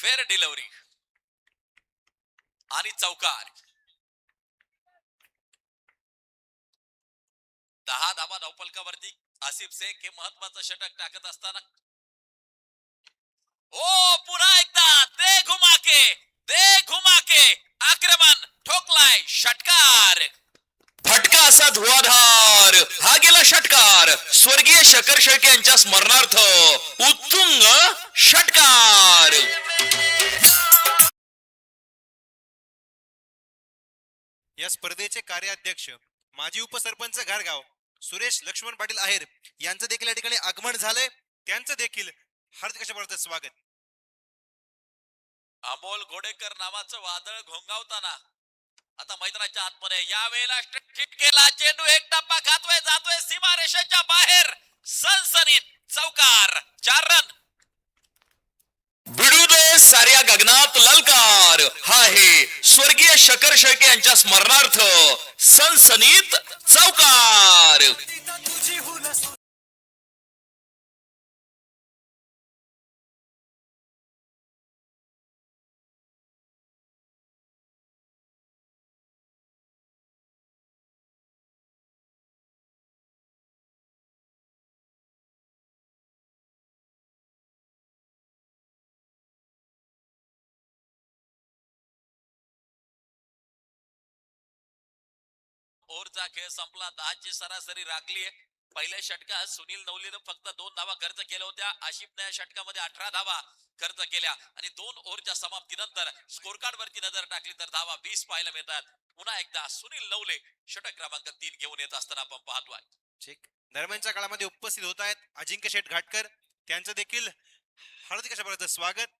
फेअर डिलिव्हरी आणि चौकार. 10 धावा धावपलकावरती. आसिफ शेख हे महत्वाचं षटक टाकत असताना ओ पुन्हा एकदा दे घुमा के आक्रमण ठोकलाय षटकार.
फटका असा धुवाधार हा गेला षटकार. स्वर्गीय शकर शेळके यांच्या स्मरणार्थ उत्तुंग षटकार.
या स्पर्धेचे कार्याध्यक्ष माजी उपसरपंच घारगाव सुरेश लक्ष्मण पाटील आहेर यांचं देखील या ठिकाणी आगमन झालंय. त्यांचं देखील हार्दिक अशा प्रकारचं स्वागत.
अमोल घोडेकर नावाचं वादळ घोंगावताना आता मैदानाच्या आतमध्ये यावेळेला हिट केला. चेंडू एक टप्पा खातोय, जातोय सीमारेषेच्या बाहेर. सनसनीत चौकार. 4 रन.
भिडू दे साऱ्या गगनात ललकार हा आहे स्वर्गीय शकर शेळके यांच्या स्मरणार्थ सनसनीत चौकार.
ओव्हरचा खेळ संपला. 10ची सरासरी राखलीये. पहिल्या षटकात सुनील नवलेनं फक्त 2 धावा खर्च केल्या होत्या. आशिफने या षटकामध्ये 18 धावा खर्च केल्या आणि 2 ओव्हरच्या समाप्तीनंतर स्कोर कार्ड वरती नजर टाकली तर धावा 20 पाहायला मिळतात. पुन्हा एकदा सुनील नवले षटक क्रमांक 3 घेऊन येत असताना आपण पाहतोय.
ठीक. दरम्यानच्या काळामध्ये उपस्थित होत आहेत अजिंक्य शेठ घाटकर. त्यांचं देखील हार्दिक अशा प्रकारचं स्वागत.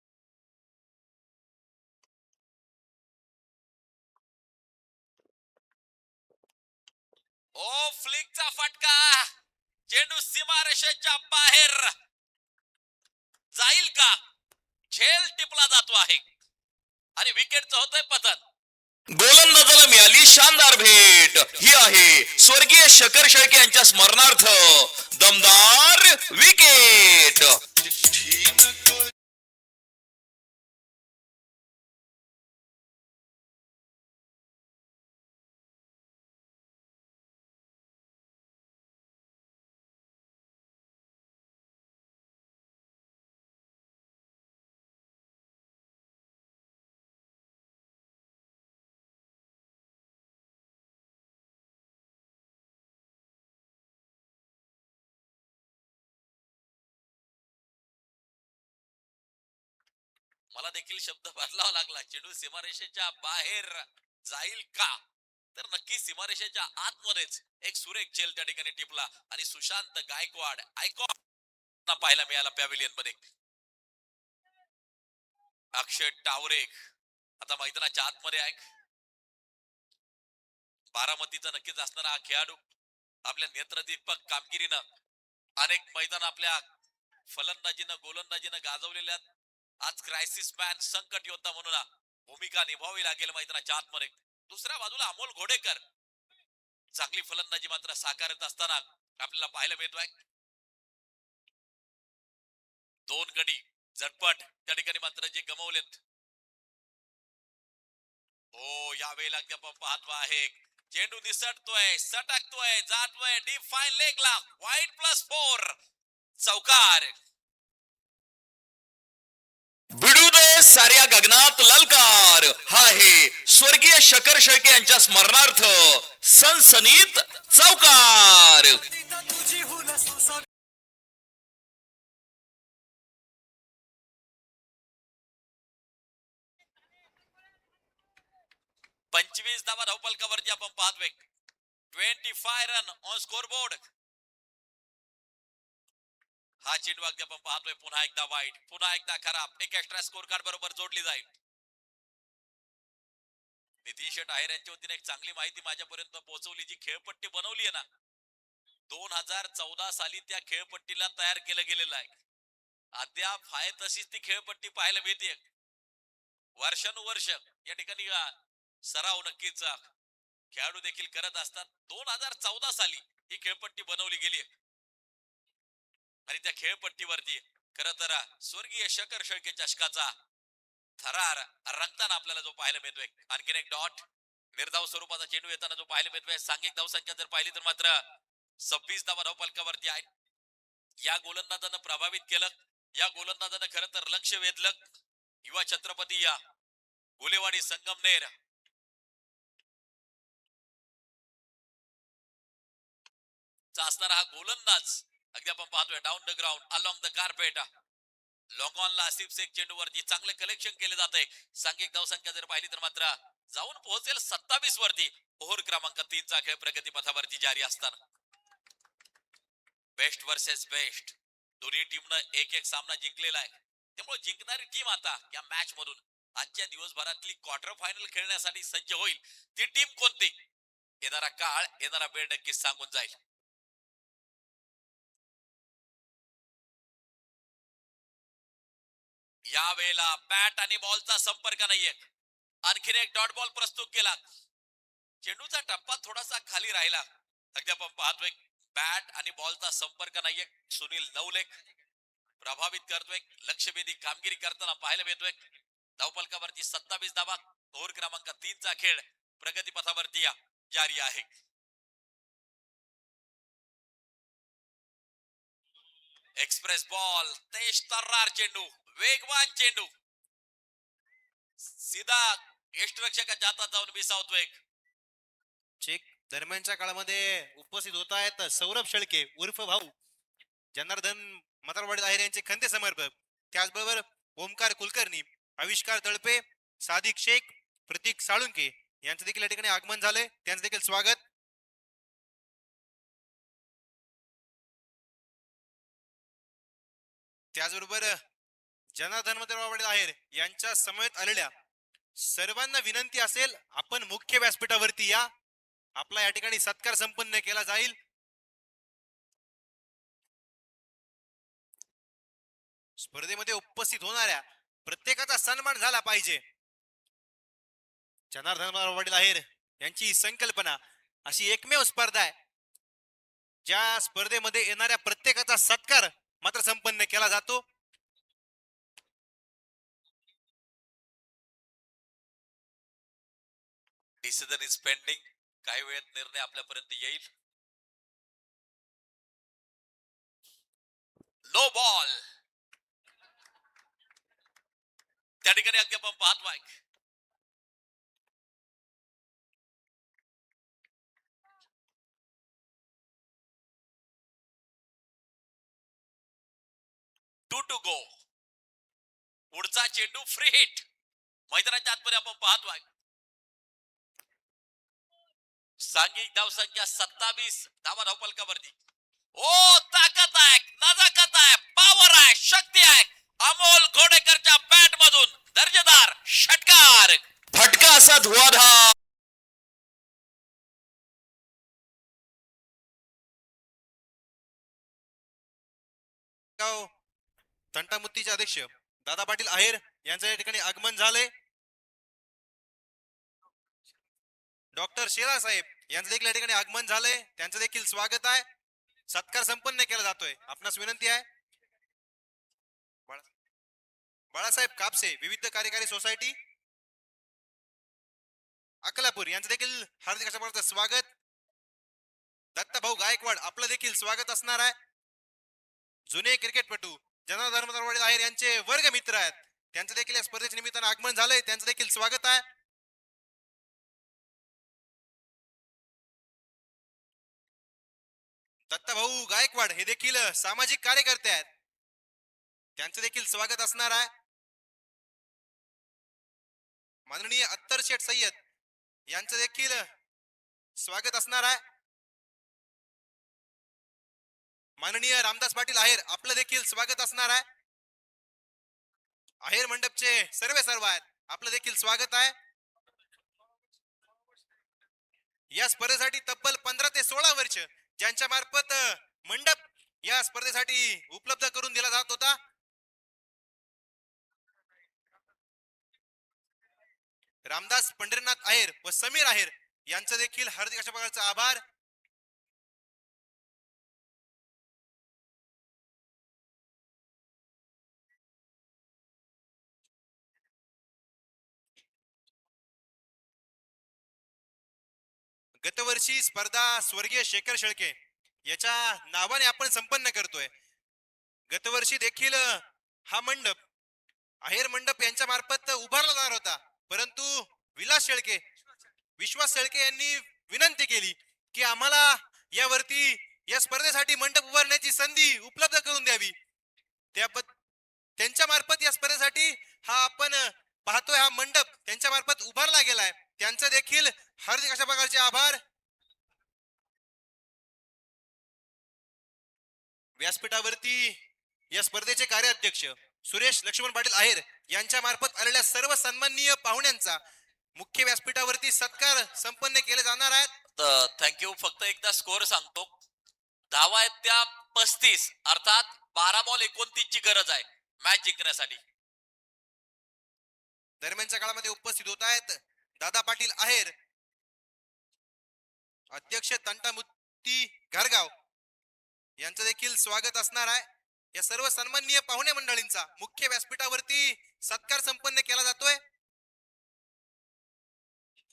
ओ फ्लिकचा फटका. चेंडू सीमारेषेच्या बाहेर जाईल का? झेल टिपला जातो आहे आणि विकेटचं होतंय पतन.
गोलंदाजाला मिळाली शानदार भेट ही आहे स्वर्गीय शकर शेळके यांच्या स्मरणार्थ दमदार विकेट.
मला देखील शब्द बदलावा लागला. चेंडू सीमारेषेच्या बाहेर जाईल का? तर नक्की सीमारेषेच्या आतमध्येच एक सुरेख झेल त्या ठिकाणी टिपला आणि सुशांत गायकवाड आयकॉन पाहायला मिळाला पॅव्हिलियन मध्ये. अक्षय टावरे आता मैदानाच्या आतमध्ये आहे. बारामतीचा नक्कीच असणारा हा खेळाडू आपल्या नेत्रदीपक कामगिरीनं अनेक मैदान आपल्या फलंदाजीनं गोलंदाजीनं गाजवलेल्या. आज क्रायसिस मॅन संकट योद्धा म्हणून भूमिका निभावावी लागेल मैदानाच्या आतमध्ये. दुसऱ्या बाजूला अमोल घोडेकर चांगली फलंदाजी मात्र साकारत असताना आपल्याला पाहायला मिळतोय. 2 गडी झटपट त्या ठिकाणी मात्र जे गमावलेत. हो यावेळेला आपण पाहतो आहे चेंडू निसटतोय, सटकतोय, जातोय डीप फाईन लेगला. वाईट +4 चौकार.
भिडू दे साऱ्या गगनात ललकार हा आहे स्वर्गीय शकर शेळके यांच्या स्मरणार्थ सनसनीत चौकार.
25 धावा धावपलकावरती आपण पाहतोय. 25 रन ऑन स्कोरबोर्ड. हा चेंडू अगदी आपण पाहतोय पुन्हा एकदा वाईट, पुन्हा एकदा खराब. एक एक्स्ट्रा स्कोर कार्ड बरोबर जोडली जाईल. नितीन शेठ आहेर यांच्या वतीने एक चांगली माहिती माझ्यापर्यंत पोहोचवली. जी खेळपट्टी बनवली आहे ना 2014 साली त्या खेळपट्टीला तयार केलं गेलेलं आहे. अद्याप आहे तशीच ती खेळपट्टी पाहायला मिळते. वर्षानुवर्ष या ठिकाणी सराव नक्कीच खेळाडू देखील करत असतात. 2014 साली ही खेळपट्टी बनवली गेली आणि त्या खेळपट्टीवरती खरं तर स्वर्गीय शकर शेळके चषकाचा थरार रंगताना आपल्याला जो पाहायला मिळतोय. आणखीन एक डॉट निर्धाव स्वरूपाचा चेंडू येताना जो पाहायला मिळतोय. सांघिक धावसंख्या जर पाहिली तर मात्र 26 धावा धावफलकावरती आहेत. या गोलंदाजानं प्रभावित केलं. या गोलंदाजानं खरं तर लक्ष वेधलं. युवा छत्रपती या गोलेवाडी संगमनेर चा असणारा हा गोलंदाज अगदी आपण पाहतोय down the ground along the carpet long on ला सिक्स एक चेंडू वरती चांगले कलेक्शन केले जाते. सांघिक धावसंख्या जर पाहिली तर मात्र जाऊन पोहोचेल 27 वरती. ओव्हर क्रमांक 3 चा खेळ प्रगती पथावरती जारी असताना बेस्ट वर्सेस बेस्ट दोन्ही टीमनं एक एक सामना जिंकलेला आहे. त्यामुळे जिंकणारी टीम आता या मॅच मधून आजच्या दिवसभरातली क्वार्टर फायनल खेळण्यासाठी सज्ज होईल. ती टीम कोणती येणारा काळ येणारा वेळ नक्कीच सांगून जाईल. यावेळेला बॅट आणि बॉलचा संपर्क नाहीये. आणखीन एक डॉट बॉल प्रस्तुत केला. चेंडूचा टप्पा थोडासा खाली राहिला. अगदी आपण पाहतोय बॅट आणि बॉलचा संपर्क नाहीये. सुनील नवलेख प्रभावित करतोय. लक्षवेधी कामगिरी करताना पाहायला मिळतोय. धावफलकावरती 27 धावा. ओव्हर क्रमांक 3 चा खेळ प्रगती पथावरती जारी आहे. एक्सप्रेस बॉल तेज तर्रार चेंडू वेगवान चेंडू सीधा यष्टरक्षकाच्या हातात जाऊन विसावतोय.
चेक दरम्यानच्या काळामध्ये उपस्थित होत आहेत सौरभ शेळके उर्फ भाऊ, जनार्दन मतारवाडी आहेर यांचे खंते समर्पक, त्याचबरोबर ओमकार कुलकर्णी, आविष्कार तळपे, सादिक शेख, प्रतीक साळुंके यांचं देखील या ठिकाणी आगमन झाले. त्यांचं देखील स्वागत. त्याचबरोबर जनार्दन मतारवाडी आहेर यांच्या समवेत आलेल्या सर्वांना विनंती असेल, आपण मुख्य व्यासपीठावरती या. आपला या ठिकाणी सत्कार संपन्न केला जाईल. स्पर्धेमध्ये उपस्थित होणाऱ्या प्रत्येकाचा सन्मान झाला पाहिजे. जनार्दन वडील आहेर यांची संकल्पना अशी एकमेव स्पर्धा आहे ज्या स्पर्धेमध्ये येणाऱ्या प्रत्येकाचा सत्कार मात्र संपन्न केला जातो.
Decision is pending. काही वेळात निर्णय आपल्यापर्यंत येईल. नो बॉल त्या ठिकाणी अगदी आपण पाहतोय. To go. पुढचा चेंडू फ्री हिट. मैदानाच्या आतमध्ये आपण पाहतोय. सांघिक धावसंख्या 27 धावा धावफलकावरती. ओ ताकद आहे, नजाकत आहे, पॉवर आहे, शक्ती आहे. अमोल घोडेकरच्या बॅट मधून दर्जेदार षटकार.
फटका असा धुवाधार.
तंटामुक्तीचे अध्यक्ष दादा पाटील आहेर यांचं या ठिकाणी आगमन झाले. डॉक्टर शेरा साहेब यांचं देखील या ठिकाणी आगमन झालंय. त्यांचं देखील स्वागत आहे. सत्कार संपन्न केला जातोय. आपणास विनंती आहे, बाळासाहेब कापसे विविध कार्यकारी सोसायटी अकलापूर यांचं देखील हार्दिक अशा प्रकारचं स्वागत. दत्ता भाऊ गायकवाड आपलं देखील स्वागत असणार आहे. जुने क्रिकेटपटू जनार्दन मतारवाडी आहेर यांचे वर्ग मित्र आहेत. त्यांचं देखील या स्पर्धेच्या निमित्तानं आगमन झालंय. त्यांचं देखील स्वागत आहे. दत्ता भाऊ गायकवाड हे देखील सामाजिक कार्यकर्ते आहेत. त्यांचं देखील स्वागत असणार आहे. माननीय अत्तर शेठ सय्यद यांचं देखील स्वागत असणार आहे. माननीय रामदास पाटील आहेर आपलं देखील स्वागत असणार आहे. आहेर मंडपचे सर्व आहेत, आपलं देखील स्वागत आहे. या स्पर्धेसाठी तब्बल 15 ते 16 वर्ष ज्यांच्या मार्फत मंडप या स्पर्धेसाठी उपलब्ध करून दिला जात होता. रामदास पंढरीनाथ आहेर व समीर आहेर यांचं देखील हार्दिक अशा प्रकारचा आभार. गतवर्षी स्पर्धा स्वर्गीय शेखर शेळके याच्या नावाने आपण संपन्न करतोय. गतवर्षी देखील हा मंडप आहेर मंडप यांच्या मार्फत उभारला जाणार होता, परंतु विश्वास शेळके यांनी विनंती केली की आम्हाला यावरती या स्पर्धेसाठी मंडप उभारण्याची संधी उपलब्ध करून द्यावी. त्यांच्या मार्फत या स्पर्धेसाठी हा आपण पाहतोय, हा मंडप त्यांच्या मार्फत उभारला गेलाय. त्यांचं देखील हार्दिक अशा प्रकारचे आभार. व्यासपीठावरती या स्पर्धेचे कार्याध्यक्ष सुरेश लक्ष्मण पाटील आहेर यांच्या मार्फत आलेल्या सर्व सन्माननीय पाहुण्यांचा मुख्य व्यासपीठावरती सत्कार संपन्न केले जाणार आहेत.
तर थँक्यू. फक्त एकदा स्कोअर सांगतो. धावा आहेत त्या 35, अर्थात 12 बॉल 29 ची गरज आहे मॅच जिंकण्यासाठी.
दरम्यानच्या काळामध्ये उपस्थित होत आहेत दादा पाटील आहेर, अध्यक्ष तंटामुक्ती घारगाव यांचं देखील स्वागत असणार आहे. या सर्व सन्माननीय पाहुणे मंडळींचा मुख्य व्यासपीठावरती सत्कार संपन्न केला जातोय.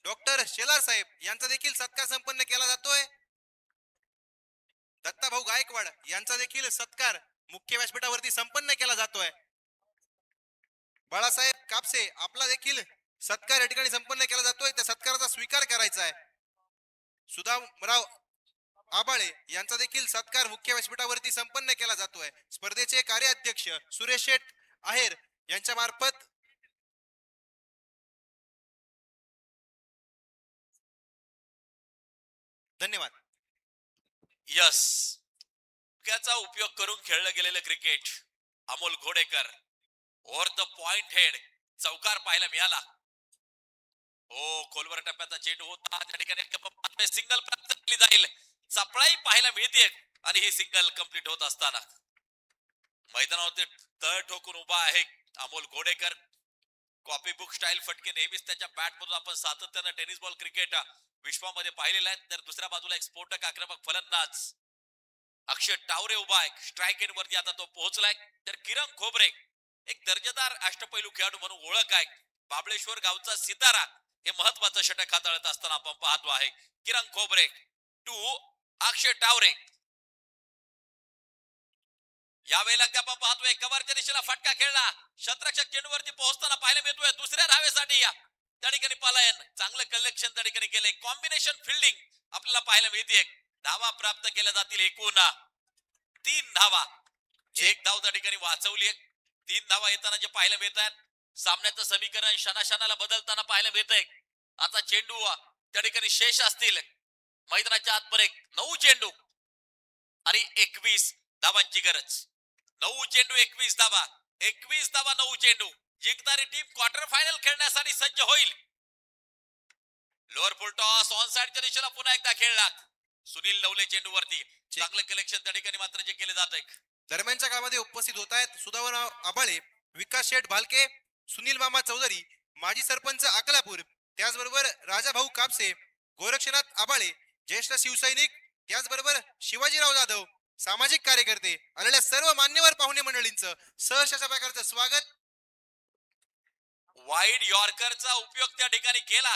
डॉक्टर शेलार साहेब यांचा देखील सत्कार संपन्न केला जातोय. दत्ताभाऊ गायकवाड यांचा देखील सत्कार मुख्य व्यासपीठावरती संपन्न केला जातोय. बाळासाहेब कापसे आपला देखील सत्कार या ठिकाणी संपन्न केला जातोय. त्या सत्काराचा स्वीकार करायचा आहे. सुदामराव आबाळे यांचा देखील सत्कार मुख्य व्यासपीठावरती संपन्न केला जातोय. स्पर्धेचे कार्याध्यक्ष सुरेश शेठ आहेर यांच्या मार्फत धन्यवाद.
यस, त्याचा उपयोग करून खेळलं गेलेलं cricket. Amol Ghodekar over the point head चौकार पाहायला मिळाला. हो, खोलवर टप्प्याचा चेंडू होता. त्या ठिकाणी सिंगल प्राप्त केली जाईल. चपळाई पाहायला मिळते आणि ही सिंगल कंप्लीट होत असताना मैदानावरती तळ ठोकून उभा आहे Amol Ghodekar. Copy book style फटके नेहमीच त्याच्या बॅट मधून आपण सातत्यानं टेनिस बॉल क्रिकेट विश्वामध्ये पाहिलेला आहे. तर दुसऱ्या बाजूला एक स्फोटक आक्रमक फलंदाज अक्षय टावरे उभा आहे. स्ट्राईक एंड वरती आता तो पोहोचलाय. तर किरण खोबरे एक दर्जेदार अष्टपैलू खेळाडू म्हणून ओळख आहे. बाबळेश्वर गावचा सितारा हे महत्वाचं षटक हाताळत असताना आपण पाहतो आहे. किरण खोबरे टू अक्षय टावरे. यावेळेला आपण पाहतोय कव्हरच्या दिशेला फटका खेळला. शतरक्षक चेंडूवरती पोहोचताना पाहायला मिळतोय दुसऱ्या धावेसाठी त्या ठिकाणी पलायन. चांगलं कलेक्शन त्या ठिकाणी केलंय. कॉम्बिनेशन फिल्डिंग आपल्याला पाहायला मिळते. धावा प्राप्त केल्या जातील एकूण 3 धावा. एक धाव त्या ठिकाणी वाचवली. 3 धावा येताना जे पाहायला मिळत आहेत. सामन्याचं समीकरण क्षणाक्षणाला बदलताना पाहायला मिळतंय. आता चेंडू त्या ठिकाणी शेष असतील मैदानाच्या आतमध्ये. 9 चेंडू आणि 21 धावांची गरज. 9 चेंडू 21 धावा. 21 धावा 9 चेंडू. जिंकणारी टीम क्वार्टर फायनल खेळण्यासाठी सज्ज होईल. लोअर फुल टॉस ऑन साइडच्या दिशेला पुन्हा एकदा खेळला. सुनील नवले चेंडूवरती. चांगलं कलेक्शन त्या ठिकाणी मात्र जे केले जात आहे.
दरम्यानच्या काळामध्ये उपस्थित होत आहेत सुदामराव आबाळे, विकास शेठ भालके, सुनील मामा चौधरी, माजी सरपंच अकलापूर, त्याचबरोबर राजाभाऊ कापसे, गोरक्षनाथ आबाळे, ज्येष्ठ शिवसैनिक, त्याचबरोबर शिवाजीराव जाधव, सामाजिक कार्यकर्ते, आलेल्या सर्व मान्यवर पाहुणे मंडळींचं सहर्ष अशा प्रकारचं स्वागत.
वाईड यॉर्करचा उपयोग त्या ठिकाणी केला.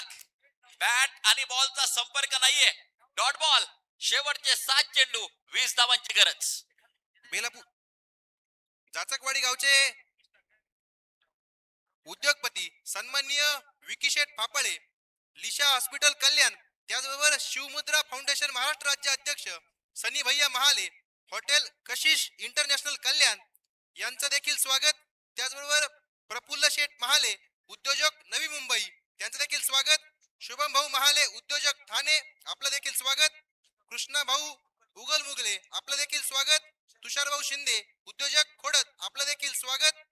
बॅट आणि बॉलचा संपर्क नाहीये. Dot ball. शेवटचे 7 चेंडू 20 धावांची गरज.
बेलापूर जाचकवाडी गावचे उद्योगपती सन्माननीय विकीशेठ फापळे, लिशा हॉस्पिटल कल्याण, त्याचबरोबर शिवमुद्रा फाउंडेशन महाराष्ट्र राज्य अध्यक्ष सनी भैया महाले, हॉटेल कशिश इंटरनॅशनल कल्याण यांचं देखील स्वागत. त्याचबरोबर प्रफुल्ल शेठ महाले, उद्योजक नवी मुंबई, त्यांचं देखील स्वागत. शुभम भाऊ महाले, उद्योजक ठाणे, आपलं देखील स्वागत. कृष्णा भाऊ उगल मुगले, आपलं देखील स्वागत. तुषार भाऊ शिंदे, उद्योजक खोडत, आपलं देखील स्वागत.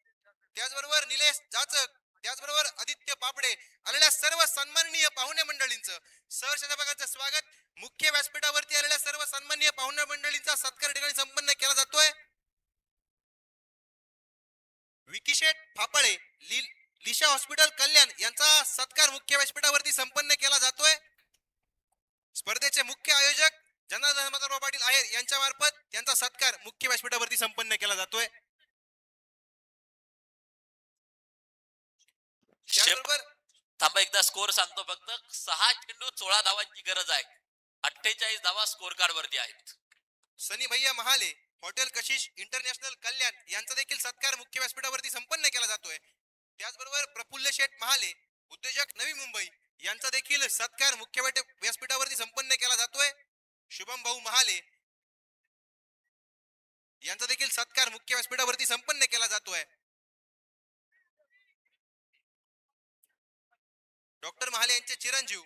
त्याचबरोबर निलेश जाचक, त्याचबरोबर आदित्य पापडे, आलेल्या सर्व सन्माननीय पाहुणे मंडळींचं सहर्ष अशा प्रकारचं स्वागत. मुख्य व्यासपीठावरती आलेल्या सर्व सन्माननीय पाहुणे मंडळींचा सत्कार ठिकाणी संपन्न केला जातोय. विकीशेठ फापळे, लिशा हॉस्पिटल कल्याण यांचा सत्कार मुख्य व्यासपीठावरती संपन्न केला जातोय. स्पर्धेचे मुख्य आयोजक जनार्दन पाटील आहेर यांच्या मार्फत त्यांचा सत्कार मुख्य व्यासपीठावरती संपन्न केला जातोय. त्याचबरोबर
थांबा एकदा स्कोअर सांगतो फक्त. 6 चेंडू 16 धावांची गरज आहे. 48 धावा स्कोर कार्ड वरती आहेत.
सनी भैया महाले, हॉटेल कशिश इंटरनॅशनल कल्याण यांचा देखील सत्कार मुख्य व्यासपीठावरती संपन्न केला जातोय. त्याचबरोबर प्रफुल्ल शेठ महाले, उद्योजक नवी मुंबई यांचा देखील सत्कार मुख्य व्यासपीठावरती संपन्न केला जातोय. शुभम भाऊ महाले यांचा देखील सत्कार मुख्य व्यासपीठावरती संपन्न केला जातोय. डॉक्टर महाले यांचे चिरंजीव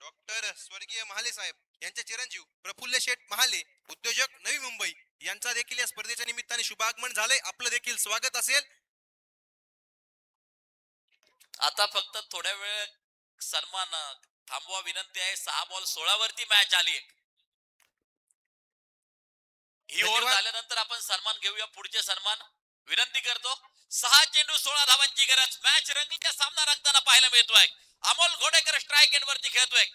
डॉक्टर स्वर्गीय महाले साहेब यांचे चिरंजीव प्रफुल्ल शेठ महाले, उद्योजक नवी मुंबई यांचा देखील या स्पर्धेच्या निमित्ताने शुभागमन झालंय. आपलं देखील स्वागत असेल.
आता फक्त थोड्या वेळ सन्मान थांबवा विनंती आहे. 6 बॉल 16 वरती मॅच आली आहे. ही ओव्हर
धन्यवाद.
झाल्यानंतर आपण सन्मान घेऊया. पुढचे सन्मान विनंती करतो. 6 चेंडू 16 धावांची गरज. मॅच रंगीचा सामना रंगताना पाहायला मिळतोय. अमोल घोडेकर स्ट्राईक एंड वरती खेळतोय.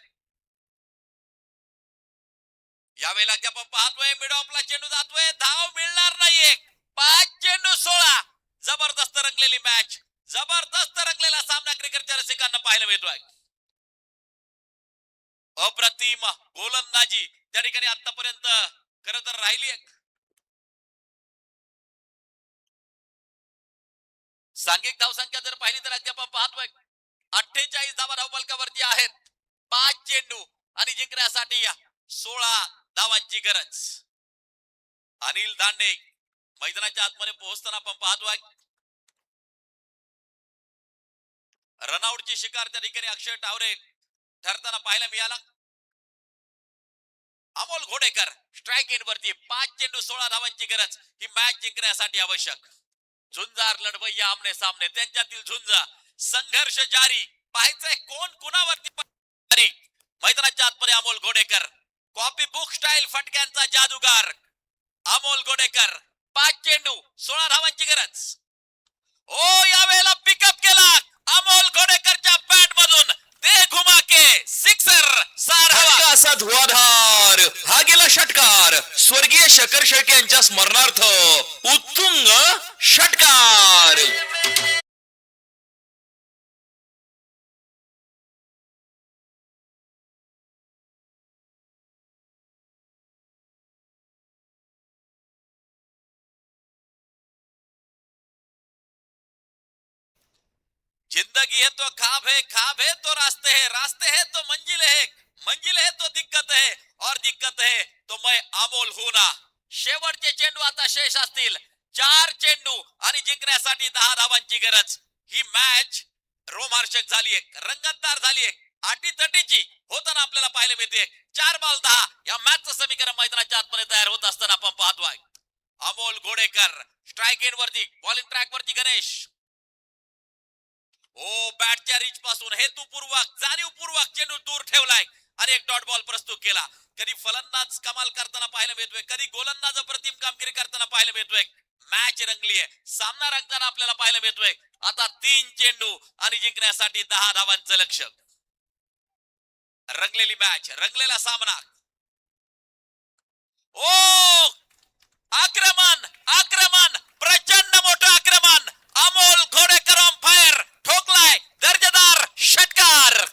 यावेळेला आपण पाहतोय मिड ऑफला चेंडू जातोय. धाव मिळणार नाहीये. 5 चेंडू 16. जबरदस्त रंगलेली मॅच, जबरदस्त रंगलेला सामना क्रिकेटच्या रसिकांना पाहायला मिळतोय. अप्रतिम गोलंदाजी त्या ठिकाणी आतापर्यंत खरं तर राहिली. सांघिक धावसंख्या जर पाहिली तर अगदी आपण पाहतोय 48 धावा धावफलकावरती आहेत. 5 चेंडू आणि जिंकण्यासाठी 16 धावांची गरज. अनिल दांडे मैदानाच्या आतमध्ये पोहोचताना आपण पाहतोय. रनआउटची शिकार त्या ठिकाणी अक्षय टावरे ठरताना पाहायला मिळाला. अमोल घोडेकर स्ट्राईक एंड वरती. 5 चेंडू 16 धावांची गरज. ही मॅच जिंकण्यासाठी आवश्यक. झुंजार लढवय्या आमने सामने, त्यांच्यातील झुंज, संघर्ष जारी. पाहायचंय कोण कुणावरती. मैदानाच्या आतमध्ये Amol Ghodekar, copy book style फटक्यांचा जादूगार अमोल घोडेकर. 5 चेंडू 16 धावांची गरज. ओ यावेळेला पिकअप केला अमोल घोडेकरच्या बॅट मधून. ते घुमा के सिक्सर.
फटका असा धुवाधार. हा गेला षटकार. स्वर्गीय शकर शेळके यांच्या स्मरणार्थ उत्तुंग षटकार.
जिंदगी है तो ख्वाब है तो रास्ते है तो मंजिल है तो दिक्कत है और दिक्कत है तो मैं अमोल हूं ना. शेवटचे चेंडू आता शेष असतील. 4 चेंडू आणि जिंकण्यासाठी 10 धावांची गरज. ही मॅच रोमांचक झालीये, रंगतदार झालीये, अटीतटीची होताना आपल्याला पाहायला मिळते. 4 बॉल 10 या मॅचचं समीकरण मैदानाच्या आतमध्ये तयार होत असताना आपण पाहतोय. अमोल घोडेकर स्ट्राईक एंड वरती, बॉलिंग ट्रॅक वरती गणेश. ओ बॅटच्या रीच पासून हेतुपूर्वक जाणीवपूर्वक चेंडू दूर ठेवलाय आणि एक डॉट बॉल प्रस्तुत केला. कधी फलंदाज कमाल करताना पाहायला मिळतोय, कधी गोलंदाज अप्रतिम कामगिरी करताना पाहायला मिळतोय. मॅच रंगली आहे, सामना रंगताना आपल्याला पाहायला मिळतोय. आता 3 चेंडू आणि जिंकण्यासाठी 10 धावांचं लक्ष. रंगलेली मॅच, रंगलेला सामना. ओ आक्रमण आक्रमण, प्रचंड मोठं आक्रमण. Amol Ghodekar on fire. ठोकलाय दर्जेदार षटकार.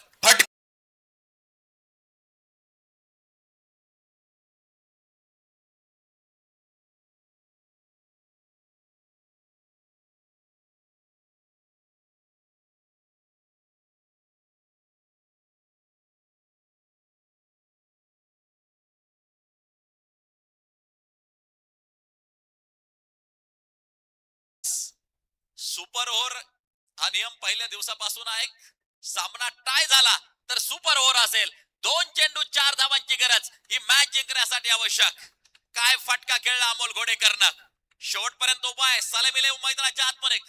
सुपर ओव्हर हा नियम पहिल्या दिवसापासून आहे. सामना टाय झाला तर सुपर ओव्हर असेल. 2 चेंडू 4 धावांची गरज. ही मॅच जिंकण्यासाठी आवश्यक. काय फटका खेळला अमोल घोडेकरनं. शेवटपर्यंत उभा आहे. सलामीले मैदानाच्या आतमध्ये.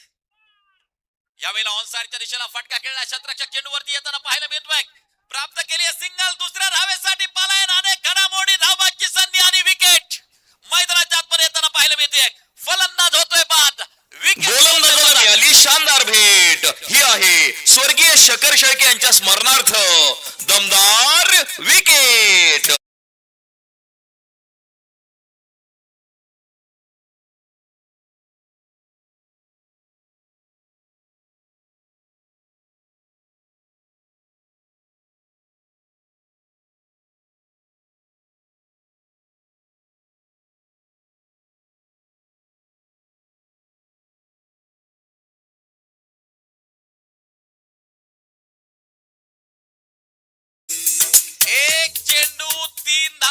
यावेळेला ऑनसाइडच्या दिशेला फटका खेळला. शतरक्षक चेंडूवरती येताना पाहायला मिळतोय. प्राप्त केली सिंगल. दुसऱ्या धावेसाठी पलायन आणि घडामोडी, धावांची संधी आणि विकेट मैदानाच्या आतमध्ये येताना पाहायला मिळते. फलंदाज होतोय बाद.
गोलंदाजाला मिळाली शानदार भेट. ही आहे स्वर्गीय शकर शेळके यांच्या स्मरणार्थ दमदार विकेट.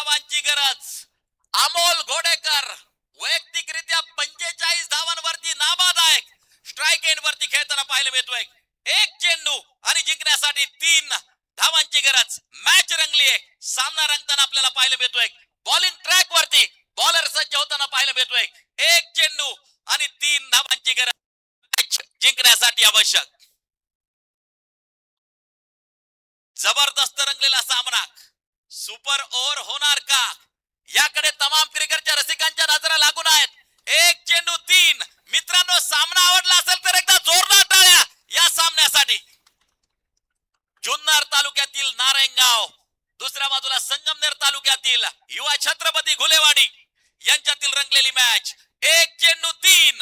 धावांची गरज. अमोल घोडेकर वैयक्तिकरित्या 45 धावांवरती नाबाद आहे. स्ट्राईक एंड वरती खेळताना पाहायला मिळतोय. एक चेंडू आणि जिंकण्यासाठी 3 धावांची गरज. मॅच रंगली आहे. सामना रंगताना आपल्याला पाहायला मिळतोय. बॉलिंग ट्रॅक वरती बॉलर सज्ज होताना पाहायला मिळतोय. एक चेंडू आणि 3 धावांची गरज. मॅच जिंकण्यासाठी आवश्यक. जबरदस्त रंगलेला सामना. सुपर ओव्हर होणार का याकडे तमाम क्रिकेटच्या रसिकांच्या नजरा लागून आहेत. एक चेंडू 3. मित्रांनो, सामना आवडला असेल तर एकदा जोरदार टाळ्या या सामन्यासाठी. जुन्नर तालुक्यातील नारायणगाव, दुसऱ्या बाजूला संगमनेर तालुक्यातील युवा छत्रपती घुलेवाडी यांच्यातील रंगलेली मॅच. एक चेंडू 3.